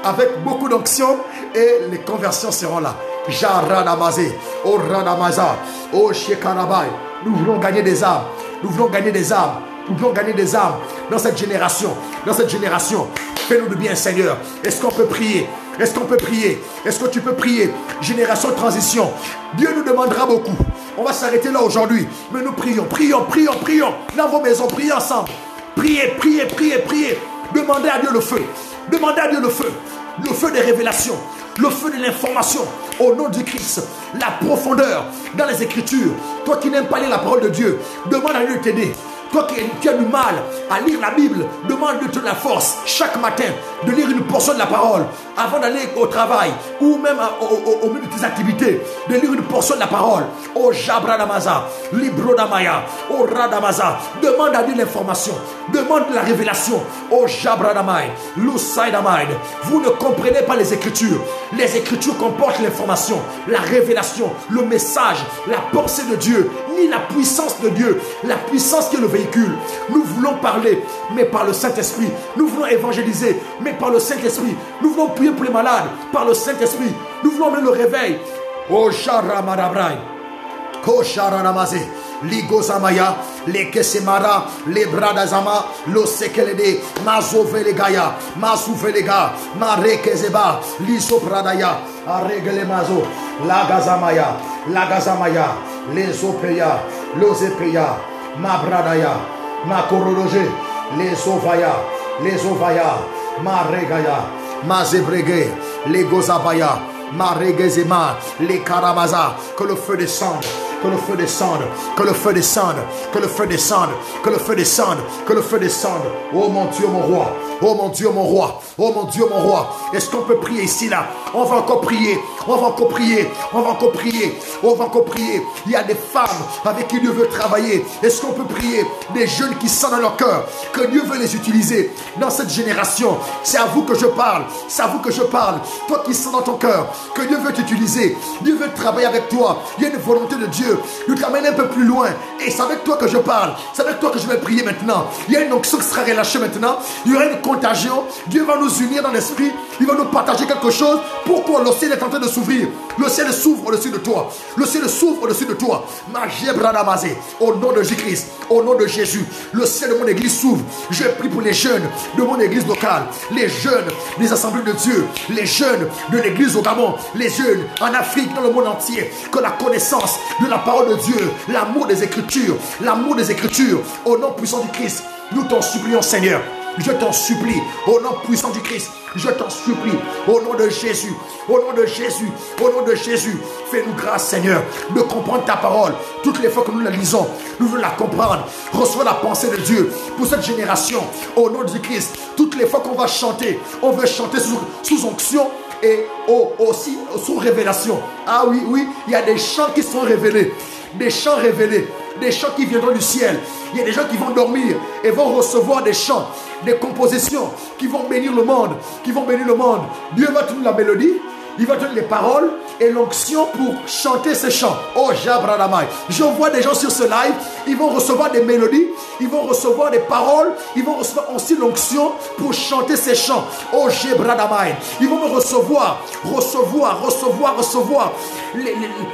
[SPEAKER 1] avec beaucoup d'onction et les conversions seront là. Jaradamazé, oh Radamaza, oh Shekarabai. Nous voulons gagner des âmes. Nous voulons gagner des âmes. Nous voulons gagner des âmes dans cette génération. Dans cette génération. Fais-nous du bien, Seigneur. Est-ce qu'on peut prier? Est-ce qu'on peut prier? Est-ce que tu peux prier? Génération de transition. Dieu nous demandera beaucoup. On va s'arrêter là aujourd'hui. Mais nous prions, prions, prions, prions. Dans vos maisons, priez ensemble. Priez, priez, priez, priez. Demandez à Dieu le feu. Demandez à Dieu le feu. Le feu des révélations. Le feu de l'information. Au nom du Christ. La profondeur dans les Écritures. Toi qui n'aimes pas lire la parole de Dieu, demande à Dieu de t'aider. Toi qui as du mal à lire la Bible, demande-lui de la force chaque matin de lire une portion de la parole avant d'aller au travail ou même au milieu de tes activités, de lire une portion de la parole. Oh Jabradamaza, Librodamaya, oh Radamaza. Demande à lui l'information, demande la révélation. Oh Jabradamai, Lusaidamai. Vous ne comprenez pas les Écritures. Les Écritures comportent l'information, la révélation, le message, la pensée de Dieu, ni la puissance de Dieu, la puissance qui est le véhicule. Nous voulons parler, mais par le Saint-Esprit. Nous voulons évangéliser, mais par le Saint-Esprit. Nous voulons prier pour les malades, par le Saint-Esprit. Nous voulons amener le réveil. Oh Sharamadabrai, Kosharanamaze, Ligozamaya, les Kesemara, les Bradazama, Losekelede, Mazovelegaya, Masuvelega, Marekezeba, Lisopradaya, Aregelemazo, Lagazamaya, Lagazamaya, les Opeya, Losepeya, Mabradaya, Makorologe, les Ovaya, Maregaya, Mazebrege, les Gozabaya, Maregezema, les Karamaza, que le feu descende. Que le feu descende, que le feu descende, que le feu descende, que le feu descende, que le feu descende. Oh mon Dieu, mon roi. Oh mon Dieu, mon roi. Oh mon Dieu, mon roi. Est-ce qu'on peut prier ici, là? On va encore prier. On va encore prier. On va encore prier. On va encore prier. Il y a des femmes avec qui Dieu veut travailler. Est-ce qu'on peut prier? Des jeunes qui sentent dans leur cœur que Dieu veut les utiliser dans cette génération. C'est à vous que je parle. C'est à vous que je parle. Toi qui sens dans ton cœur que Dieu veut t'utiliser. Dieu veut travailler avec toi. Il y a une volonté de Dieu. Nous t'amène un peu plus loin. Et c'est avec toi que je parle. C'est avec toi que je vais prier maintenant. Il y a une onction qui sera relâchée maintenant. Il y aura une contagion. Dieu va nous unir dans l'esprit. Il va nous partager quelque chose. Pourquoi le ciel est en train de s'ouvrir? Le ciel s'ouvre au-dessus de toi. Le ciel s'ouvre au-dessus de toi. Au nom de Jésus-Christ. Au nom de Jésus. Le ciel de mon église s'ouvre. Je prie pour les jeunes de mon église locale. Les jeunes des assemblées de Dieu. Les jeunes de l'église au Gabon. Les jeunes en Afrique, dans le monde entier. Que la connaissance de la parole de Dieu, l'amour des Écritures, au nom puissant du Christ, nous t'en supplions, Seigneur. Je t'en supplie, au nom puissant du Christ, je t'en supplie, au nom de Jésus, au nom de Jésus, au nom de Jésus, fais-nous grâce, Seigneur, de comprendre ta parole. Toutes les fois que nous la lisons, nous voulons la comprendre. Reçois la pensée de Dieu pour cette génération, au nom du Christ. Toutes les fois qu'on va chanter, on veut chanter sous onction et aussi sous révélation. Ah oui, oui, il y a des chants qui sont révélés, des chants révélés, des chants qui viendront du ciel. Il y a des gens qui vont dormir et vont recevoir des chants, des compositions qui vont bénir le monde, Dieu va te donner la mélodie, il va te donner les paroles et l'onction pour chanter ces chants. Oh Jabradamai. Je vois des gens sur ce live, ils vont recevoir des mélodies, ils vont recevoir des paroles, ils vont recevoir aussi l'onction pour chanter ces chants. Oh Jabradamai. Ils vont me recevoir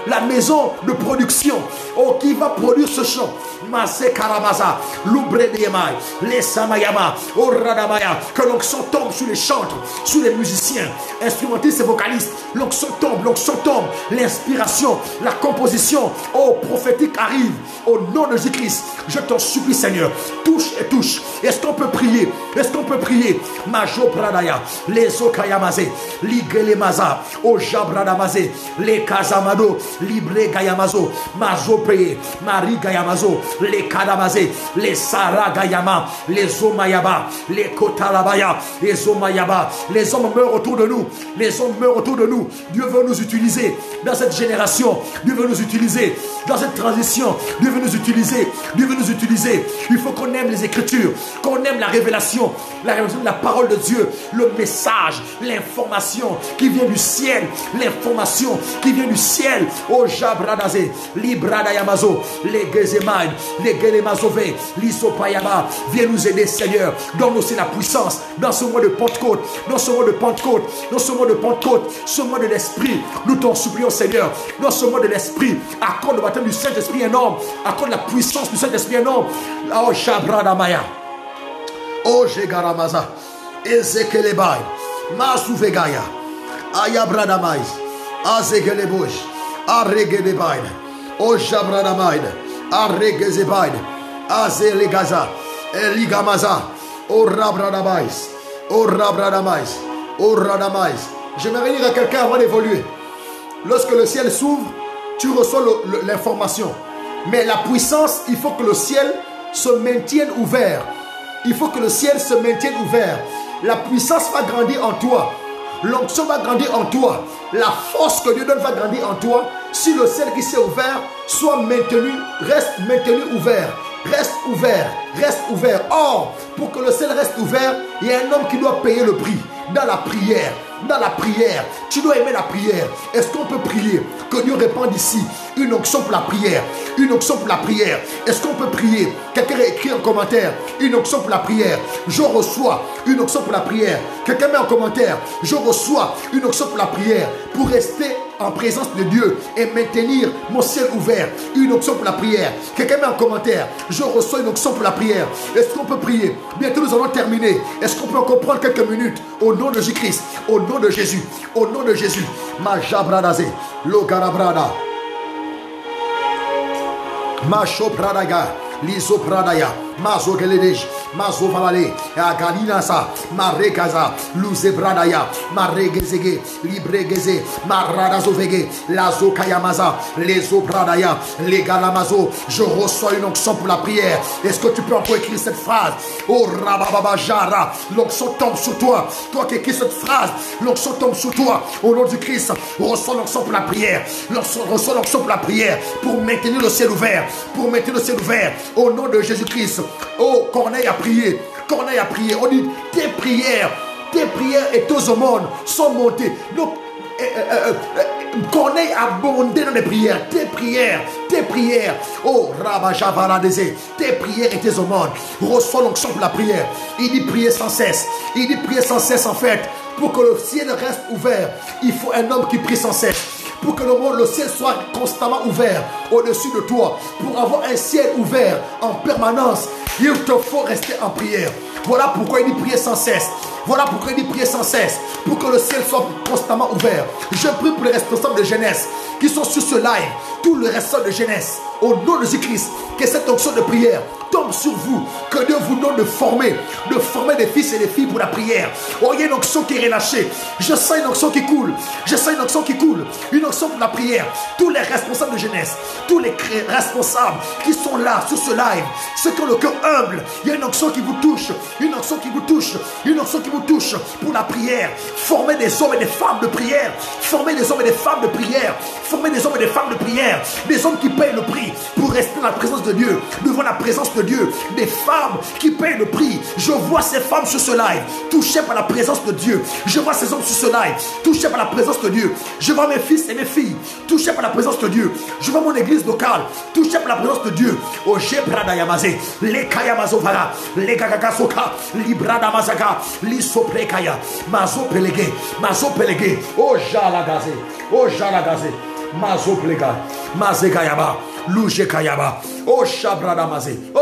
[SPEAKER 1] la maison de production. Oh, qui va produire ce chant. Masé Karamaza, Loubredemai, les Samayama, Oh Radamaya. Que l'onction tombe sur les chantres, sur les musiciens, instrumentistes et vocalistes. L'onction tombe, l'inspiration, la composition, oh, prophétique arrive, au nom de Jésus-Christ. Je t'en supplie, Seigneur, touche et touche. Est-ce qu'on peut prier? Majo Pradaya, les Okayamaze, Ligelemaza, O Jabradamaze, les Kazamado, Libre Gayamazo, Mazo Peye, Marie Gayamazo, les Kadamaze, les Sara Gayama, les Omayaba, les Kotalabaya, les Omayaba. Les hommes meurent autour de nous, Dieu veut nous utiliser dans cette génération. Dieu veut nous utiliser dans cette transition. Dieu veut nous utiliser. Il faut qu'on aime les Écritures, qu'on aime la révélation de la parole de Dieu, le message, l'information qui vient du ciel, Oh Jabradazé, Libradayamazo, les Gezemaïd, les Gelemazove, l'Isopayama. Viens nous aider, Seigneur. Donne aussi la puissance dans ce mois de Pentecôte, ce mois de l'Esprit. Nous t'en supplions, Seigneur, dans ce mois de l'Esprit, accorde le baptême du Saint-Esprit énorme, accorde la puissance du Saint-Esprit énorme. Oh Shabradamaya, oh Jegaramaza, Ezekelebay, Masuvegaya, Ayabradamay, Azegeleboj, Aregedebay, oh Jabradamay, Aregezebay, Azelegaza, Eligamaza, oh Rabradamay, oh Rabradamay, oh Radamay. J'aimerais dire à quelqu'un avant d'évoluer. Lorsque le ciel s'ouvre, tu reçois l'information. Mais la puissance, il faut que le ciel se maintienne ouvert. Il faut que le ciel se maintienne ouvert. La puissance va grandir en toi. L'onction va grandir en toi. La force que Dieu donne va grandir en toi. Si le ciel qui s'est ouvert soit maintenu, reste maintenu ouvert. Reste ouvert, reste ouvert. Or, pour que le ciel reste ouvert, il y a un homme qui doit payer le prix. Dans la prière, tu dois aimer la prière. Est-ce qu'on peut prier que Dieu répande ici une onction pour la prière? Une onction pour la prière. Est-ce qu'on peut prier? Quelqu'un a écrit en commentaire une onction pour la prière. Je reçois une onction pour la prière. Quelqu'un met en commentaire, je reçois une onction pour la prière, pour rester en présence de Dieu et maintenir mon ciel ouvert. Une onction pour la prière. Quelqu'un met en commentaire, je reçois une onction pour la prière. Est-ce qu'on peut prier? Bientôt nous allons terminer. Est-ce qu'on peut encore prendre quelques minutes? Au nom de Jésus-Christ, au nom de Jésus, au nom de Jésus. Ma jabradazé, lo garabrada. Ma chopradaga, liso pradaya, mazo geledej, mazo valale, agalinasa, ma regaza, luze bradaya, ma regezege, libregeze, ma radazovege, lazo kayamaza, lezo bradaya, les galamazo. Je reçois une onction pour la prière. Est-ce que tu peux encore écrire cette phrase? Oh rabababajara, l'onction tombe sur toi. Toi qui écris cette phrase, l'onction tombe sur toi. Au nom du Christ, reçois l'onction pour la prière. Reçois l'onction pour la prière, pour maintenir le ciel ouvert. Pour maintenir le ciel ouvert. Au nom de Jésus-Christ. Oh, Corneille a prié. Corneille a prié. On dit, tes prières et tes aumônes sont montées. Donc, Corneille a abondé dans les prières. Tes prières. Oh, Rabajavaladeze, tes prières et tes aumônes. Reçois l'onction pour la prière. Il dit prier sans cesse. Il dit prier sans cesse en fait. Pour que le ciel reste ouvert, il faut un homme qui prie sans cesse. Pour que le ciel soit constamment ouvert au-dessus de toi. Pour avoir un ciel ouvert en permanence, il te faut rester en prière. Voilà pourquoi il dit prier sans cesse. Voilà pourquoi il dit prier sans cesse. Pour que le ciel soit constamment ouvert. Je prie pour les responsables de jeunesse qui sont sur ce live. Tout le restant de jeunesse. Au nom de Jésus-Christ. Que cette onction de prière tombe sur vous. Que Dieu vous donne de former des fils et des filles pour la prière. Oh, il y a une onction qui est relâchée. Je sens une onction qui coule. Une onction pour la prière. Tous les responsables de jeunesse, tous les responsables qui sont là sur ce live, ceux qui ont le cœur humble, il y a une onction qui vous touche. Une onction qui vous touche pour la prière. Formez des hommes et des femmes de prière. Des hommes qui payent le prix pour rester dans la présence de Dieu, devant la présence de Dieu. Des femmes qui payent le prix. Je vois ces femmes sur ce live touchées par la présence de Dieu. Je vois ces hommes sur ce live touchés par la présence de Dieu. Je vois mes fils et mes filles touchés par la présence de Dieu. Je vois mon église locale touchée par la présence de Dieu. Oh, Jebrada Yamazé, les Kayamazovara, les Gagagasoka, Librada Mazaga, Lisoprekaya, Mazo Pelege, oh Jalagazé, Mazo Plega, Mazekayaba, Louche Kayaba, oh Shabrada Mazé, oh,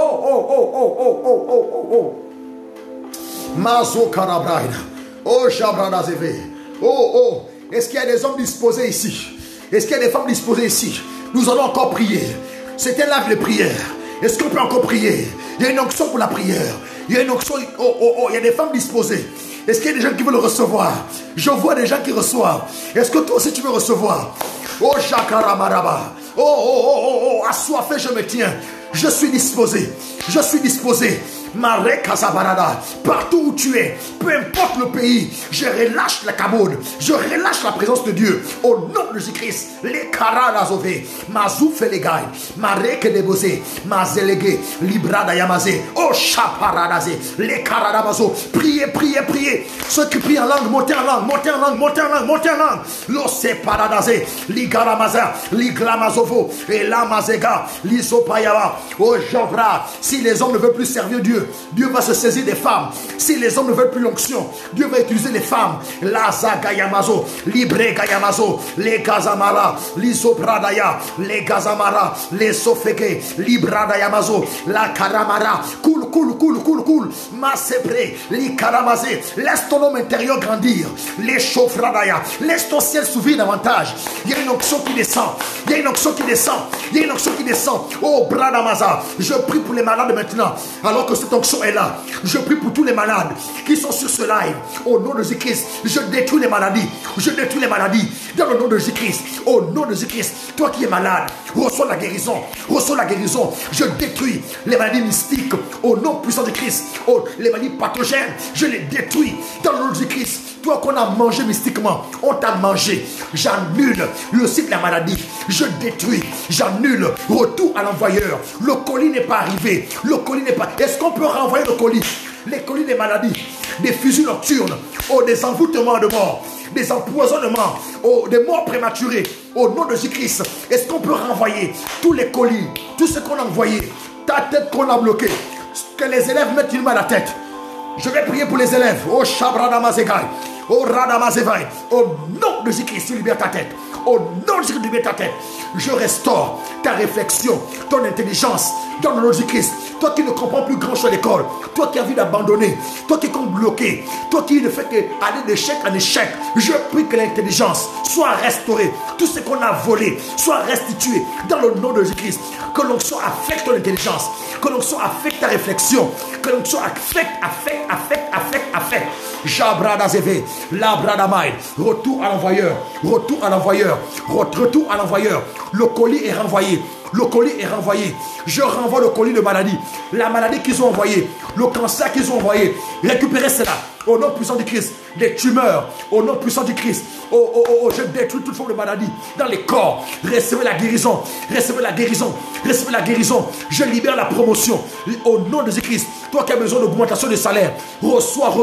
[SPEAKER 1] Mazo Karabraïda, oh Shabrada Zeve, oh, est-ce qu'il y a des hommes disposés ici? Est-ce qu'il y a des femmes disposées ici? Nous allons encore prier. C'est un live de prière. Est-ce qu'on peut encore prier? Il y a une onction pour la prière. Il y a une onction. Il y a des femmes disposées. Est-ce qu'il y a des gens qui veulent le recevoir? Je vois des gens qui reçoivent. Est-ce que toi aussi tu veux recevoir? Oh, Jakaramaraba. Oh, assoiffé, je me tiens. Je suis disposé. Maré Kazabarada, partout où tu es, peu importe le pays, je relâche la kabod, je relâche la présence de Dieu au nom de Jésus-Christ. Les Karadazové, Mazou Felegai, Maré Kedebosé, Mazelege, Librada Yamazé, Oh Chaparadazé, les Karadamazo. Priez. Ceux qui prient en langue, montez en langue. L'Ose Paradazé, Ligaramaza, Liglamazovo, et Lamazega, Lisopayava, Oh Javra. Si les hommes ne veulent plus servir Dieu, Dieu va se saisir des femmes. Si les hommes ne veulent plus l'onction, Dieu va utiliser les femmes. Laza Gayamazo, Libre Gayamazo, les Gazamara, l'Isopradaya, les Gazamara, les Sofeke, Librada Yamazo, la Karamara, cool. Masepre, li Karamazé. Laisse ton homme intérieur grandir. Les Chofradaya, laisse ton ciel s'ouvrir davantage. Il y a une onction qui descend. Oh Bradamaza, je prie pour les malades maintenant. Alors que ce cette onction est là. Je prie pour tous les malades qui sont sur ce live. Au nom de Jésus-Christ, je détruis les maladies. Je détruis les maladies. Dans le nom de Jésus-Christ, au nom de Jésus-Christ, toi qui es malade, reçois la guérison. Reçois la guérison. Je détruis les maladies mystiques. Au nom puissant de Christ. Oh, les maladies pathogènes, je les détruis. Dans le nom de Jésus-Christ. Toi qu'on a mangé mystiquement, on t'a mangé. J'annule le cycle de la maladie. Je détruis, j'annule. Retour à l'envoyeur. Le colis n'est pas arrivé. Le colis n'est pas. Est-ce qu'on peut renvoyer le colis? Les colis des maladies, des fusils nocturnes, oh, des envoûtements de mort, des empoisonnements, oh, des morts prématurées. Au nom de Jésus-Christ, est-ce qu'on peut renvoyer tous les colis, tout ce qu'on a envoyé, ta tête qu'on a bloquée, que les élèves mettent une main à la tête. Je vais prier pour les élèves. Oh, Shabradamazegai. Oh, Radamazevai. Au nom de Jésus-Christ, libère ta tête. Au nom de Jésus-Christ, libère ta tête. Je restaure ta réflexion, ton intelligence. Dans le nom de Jésus-Christ. Toi qui ne comprends plus grand chose à l'école. Toi qui as envie d'abandonner. Toi qui es comme bloqué. Toi qui ne fait qu'aller d'échec en échec. Je prie que l'intelligence soit restaurée. Tout ce qu'on a volé soit restitué. Dans le nom de Jésus-Christ. Que l'onction affecte ton intelligence. Que l'onction affecte ta réflexion. Que l'onction affecte. Jabradazeve, Labradamaï. Retour à l'envoyeur. Retour à l'envoyeur. Retour à l'envoyeur. Le colis est renvoyé. Le colis est renvoyé. Je renvoie le colis de maladie. La maladie qu'ils ont envoyée. Le cancer qu'ils ont envoyé. Récupérez cela. Au nom puissant du Christ. Des tumeurs. Au nom puissant du Christ. Je détruis toute forme de maladie dans les corps. Recevez la guérison. Recevez la guérison. Recevez la guérison. Je libère la promotion. Au nom de Jésus-Christ. Toi qui as besoin d'augmentation de salaire. Reçois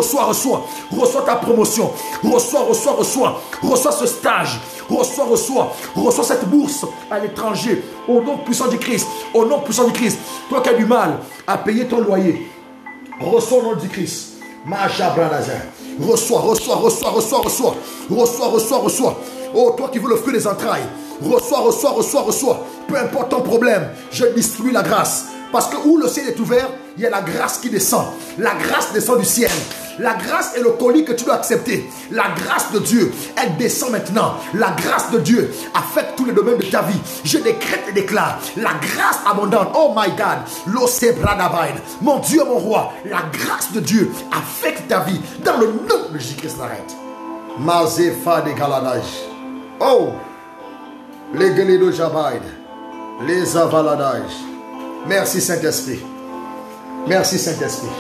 [SPEAKER 1] ta promotion. Reçois ce stage. Reçois cette bourse à l'étranger. Au nom puissant du Christ. Au nom puissant du Christ. Toi qui as du mal à payer ton loyer. Reçois au nom du Christ. Reçois. Oh, toi qui veux le fruit des entrailles. Reçois. Peu importe ton problème, je distribue la grâce. Parce que où le ciel est ouvert, il y a la grâce qui descend. La grâce descend du ciel. La grâce est le colis que tu dois accepter. La grâce de Dieu, elle descend maintenant. La grâce de Dieu affecte tous les domaines de ta vie. Je décrète et déclare la grâce abondante. Oh my God. Mon Dieu, mon roi, la grâce de Dieu affecte ta vie. Dans le nom de Jésus-Christ Nazareth. Mazefa de Galadaj. Oh. Les Gelido Jabaïd. Les Avaladaj. Merci Saint-Esprit. Merci Saint-Esprit.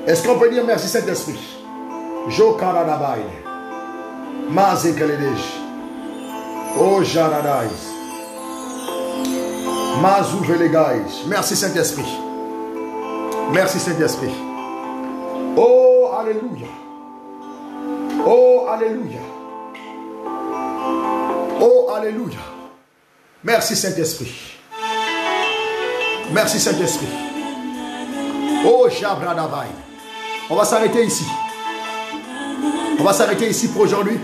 [SPEAKER 1] Est-ce qu'on peut dire merci Saint-Esprit? Jokaradabai. Mazekaledej. Oh Jaradai. Mazouvelegai. Merci Saint-Esprit. Merci Saint-Esprit. Oh Alléluia. Oh Alléluia. Oh Alléluia. Merci Saint-Esprit. Merci Saint-Esprit. Oh Jabradavaï. On va s'arrêter ici. On va s'arrêter ici pour aujourd'hui.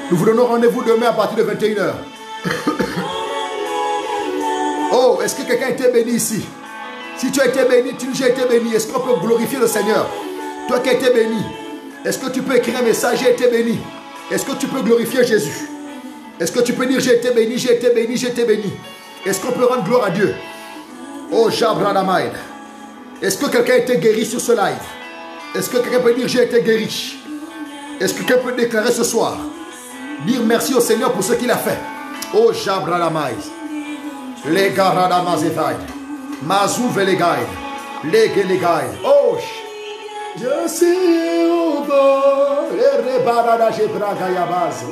[SPEAKER 1] Nous vous donnons rendez-vous demain à partir de 21h. Oh, est-ce que quelqu'un a été béni ici? Si tu as été béni, tu dis j'ai été béni. Est-ce qu'on peut glorifier le Seigneur? Toi qui as été béni, est-ce que tu peux écrire un message, j'ai été béni? Est-ce que tu peux glorifier Jésus? Est-ce que tu peux dire j'ai été béni, j'ai été béni, j'ai été béni? Est-ce qu'on peut rendre gloire à Dieu? Oh Jabradamaïd. Est-ce que quelqu'un a été guéri sur ce live? Est-ce que quelqu'un peut dire j'ai été guéri? Est-ce que quelqu'un peut déclarer ce soir? Dire merci au Seigneur pour ce qu'il a fait. Oh Jabradamaïd. Les Garadamazévaïd. Mazou Velegaïd. Les Gelegaïd. Oh je suis au bord. Les Rebaradaje Bragayabaz.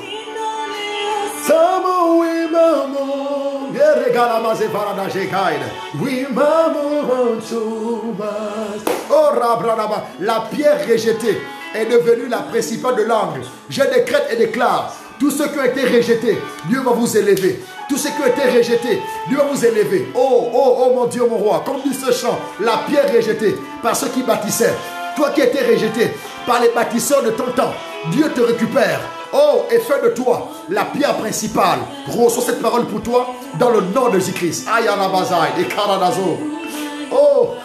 [SPEAKER 1] Samo oui maman, les regalamazé Varadaje Gaïd. Oui maman, oh Rabradaba, la pierre rejetée est devenue la principale de l'angle. Je décrète et déclare, tous ceux qui ont été rejetés, Dieu va vous élever. Tous ceux qui ont été rejetés, Dieu va vous élever. Oh mon Dieu, mon roi, comme dit ce chant, la pierre rejetée par ceux qui bâtissaient. Toi qui as été rejeté par les bâtisseurs de ton temps, Dieu te récupère. Oh, et fais de toi la pierre principale. Reçois cette parole pour toi dans le nom de Jésus-Christ. Ayana Bazaï et Karadazo. Oh,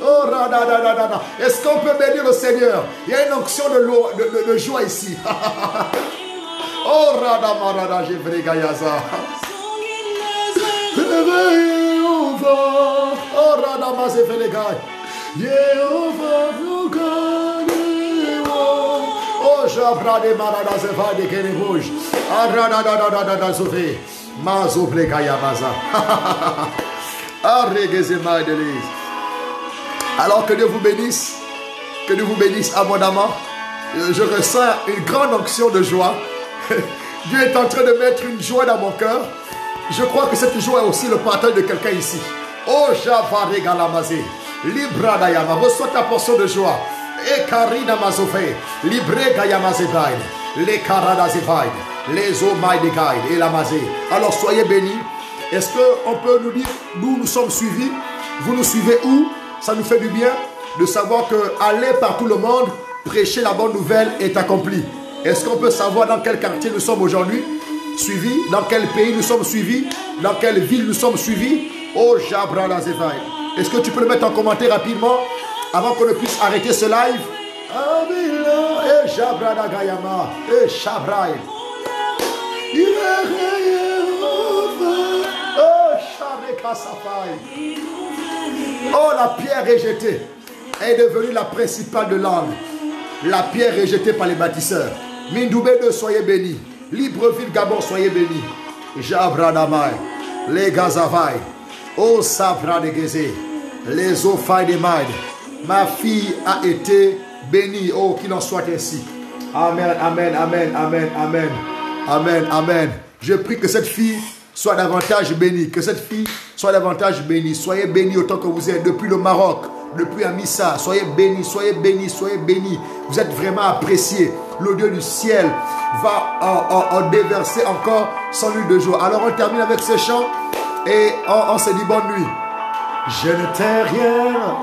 [SPEAKER 1] radadadada. Est-ce qu'on peut bénir le Seigneur? Il y a une onction de joie ici. Oh, radamarada, Jevregayaza. Oh, radamazevelegai. Jéhovah nous connaît. Oh, j'abrade marada zeva de kerebouj. Arada da da da da da zove. Mazo blekaya maza. Arregezema de. Alors que Dieu vous bénisse. Que Dieu vous bénisse abondamment. Je ressens une grande onction de joie. Dieu est en train de mettre une joie dans mon cœur. Je crois que cette joie est aussi le partage de quelqu'un ici. Oh, Javare Galamazé. Libra Dayama. Reçois ta portion de joie. Et Karina Mazofé. Libre Gayamazevaïd. Les Karadazevaïd. Les Omaï de Gaïd. Et la Mazé. Alors soyez bénis. Est-ce qu'on peut nous dire d'où nous sommes suivis? Vous nous suivez où? Ça nous fait du bien de savoir que aller par tout le monde, prêcher la bonne nouvelle est accompli. Est-ce qu'on peut savoir dans quel quartier nous sommes aujourd'hui suivis? Dans quel pays nous sommes suivis? Dans quelle ville nous sommes suivis? Oh, Jabra la Zévaï. Est-ce que tu peux le mettre en commentaire rapidement avant qu'on ne puisse arrêter ce live? Et Jabra la Gayama. Et Shabraï. Oh, la pierre rejetée est devenue la principale de l'angle. La pierre rejetée par les bâtisseurs. Mindoubé 2, soyez bénis. Libreville, Gabon, soyez bénis. Jabra Damai. Les Gazavaï. Oh, Savra de Gézé. Les Ophaï de Maïd. Ma fille a été bénie. Oh, qu'il en soit ainsi. Amen, amen, amen, amen, amen. Amen, amen. Je prie que cette fille soit davantage bénie. Que cette fille soit davantage bénie. Soyez bénis autant que vous êtes. Depuis le Maroc, depuis Amissa, soyez bénis, soyez bénis, soyez bénis. Vous êtes vraiment appréciés. Le Dieu du ciel va en déverser encore son huile de joie. Alors on termine avec ce chant et on se dit bonne nuit. Je ne t'ai rien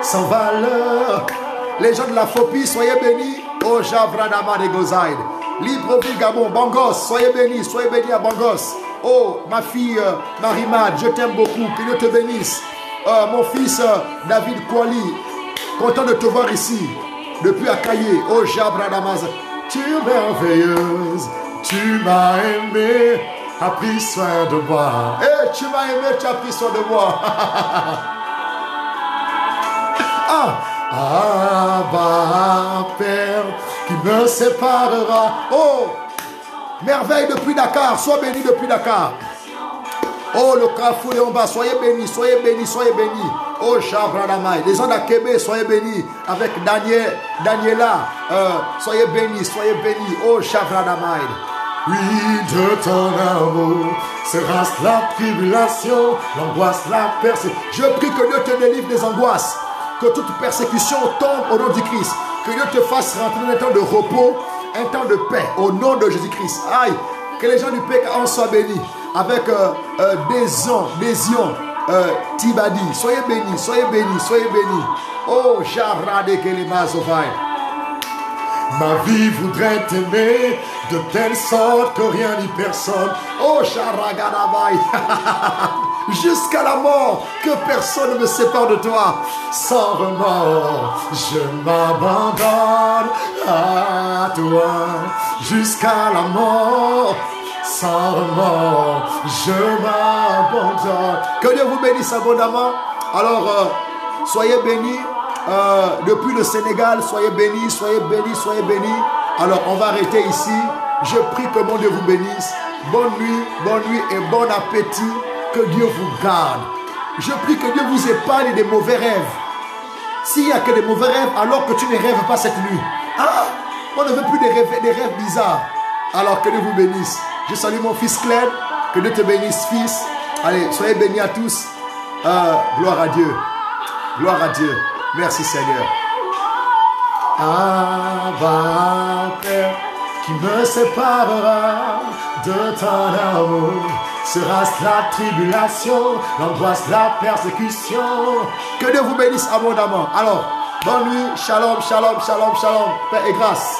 [SPEAKER 1] sans valeur. Les gens de la phobie, soyez bénis. Oh Javradama de Gozaïd. Libreville, Gabon, Bangos, soyez bénis à Bangos. Oh, ma fille Marimad, je t'aime beaucoup, que Dieu te bénisse. Mon fils David Kouali, content de te voir ici, depuis Akaye. Oh, Jabradamaz, tu es merveilleuse, tu m'as aimé, as pris soin de moi. Eh, tu m'as aimé, tu as pris soin de moi. Abba, Père, qui me séparera. Oh, merveille depuis Dakar, sois béni depuis Dakar. Oh, le Carrefour est en bas, soyez bénis, soyez bénis, soyez bénis. Oh, Chabradamai, les gens d'Akébé, soyez bénis. Avec Daniela, soyez bénis, soyez bénis. Oh, Chabradamai. Oui, de ton amour sera la tribulation, l'angoisse, la persécution. Je prie que Dieu te délivre des angoisses. Que toute persécution tombe au nom du Christ. Que Dieu te fasse rentrer dans un temps de repos, un temps de paix, au nom de Jésus-Christ. Aïe, que les gens du PKA soient bénis. Avec Désion, Tibadi. Soyez bénis, soyez bénis, soyez bénis. Oh, Jarade Kelimazovai. Ma vie voudrait t'aimer de telle sorte que rien ni personne. Oh, Sharagadavai. Jusqu'à la mort, que personne ne me sépare de toi. Sans remords, je m'abandonne à toi. Jusqu'à la mort, sans remords, je m'abandonne. Que Dieu vous bénisse abondamment. Alors, soyez bénis. Depuis le Sénégal, soyez bénis, soyez bénis, soyez bénis. Alors, on va arrêter ici. Je prie que mon Dieu vous bénisse. Bonne nuit et bon appétit. Que Dieu vous garde. Je prie que Dieu vous épargne des mauvais rêves. S'il n'y a que des mauvais rêves, alors que tu ne rêves pas cette nuit. Ah, on ne veut plus des rêves bizarres. Alors que Dieu vous bénisse. Je salue mon fils Claire. Que Dieu te bénisse, fils. Allez, soyez bénis à tous. Gloire à Dieu. Gloire à Dieu. Merci Seigneur. Abba, Père, qui me séparera de ton amour? Sera-ce la tribulation, l'angoisse, la persécution? Que Dieu vous bénisse abondamment. Alors, bonne nuit, shalom, shalom, shalom, shalom, paix et grâce.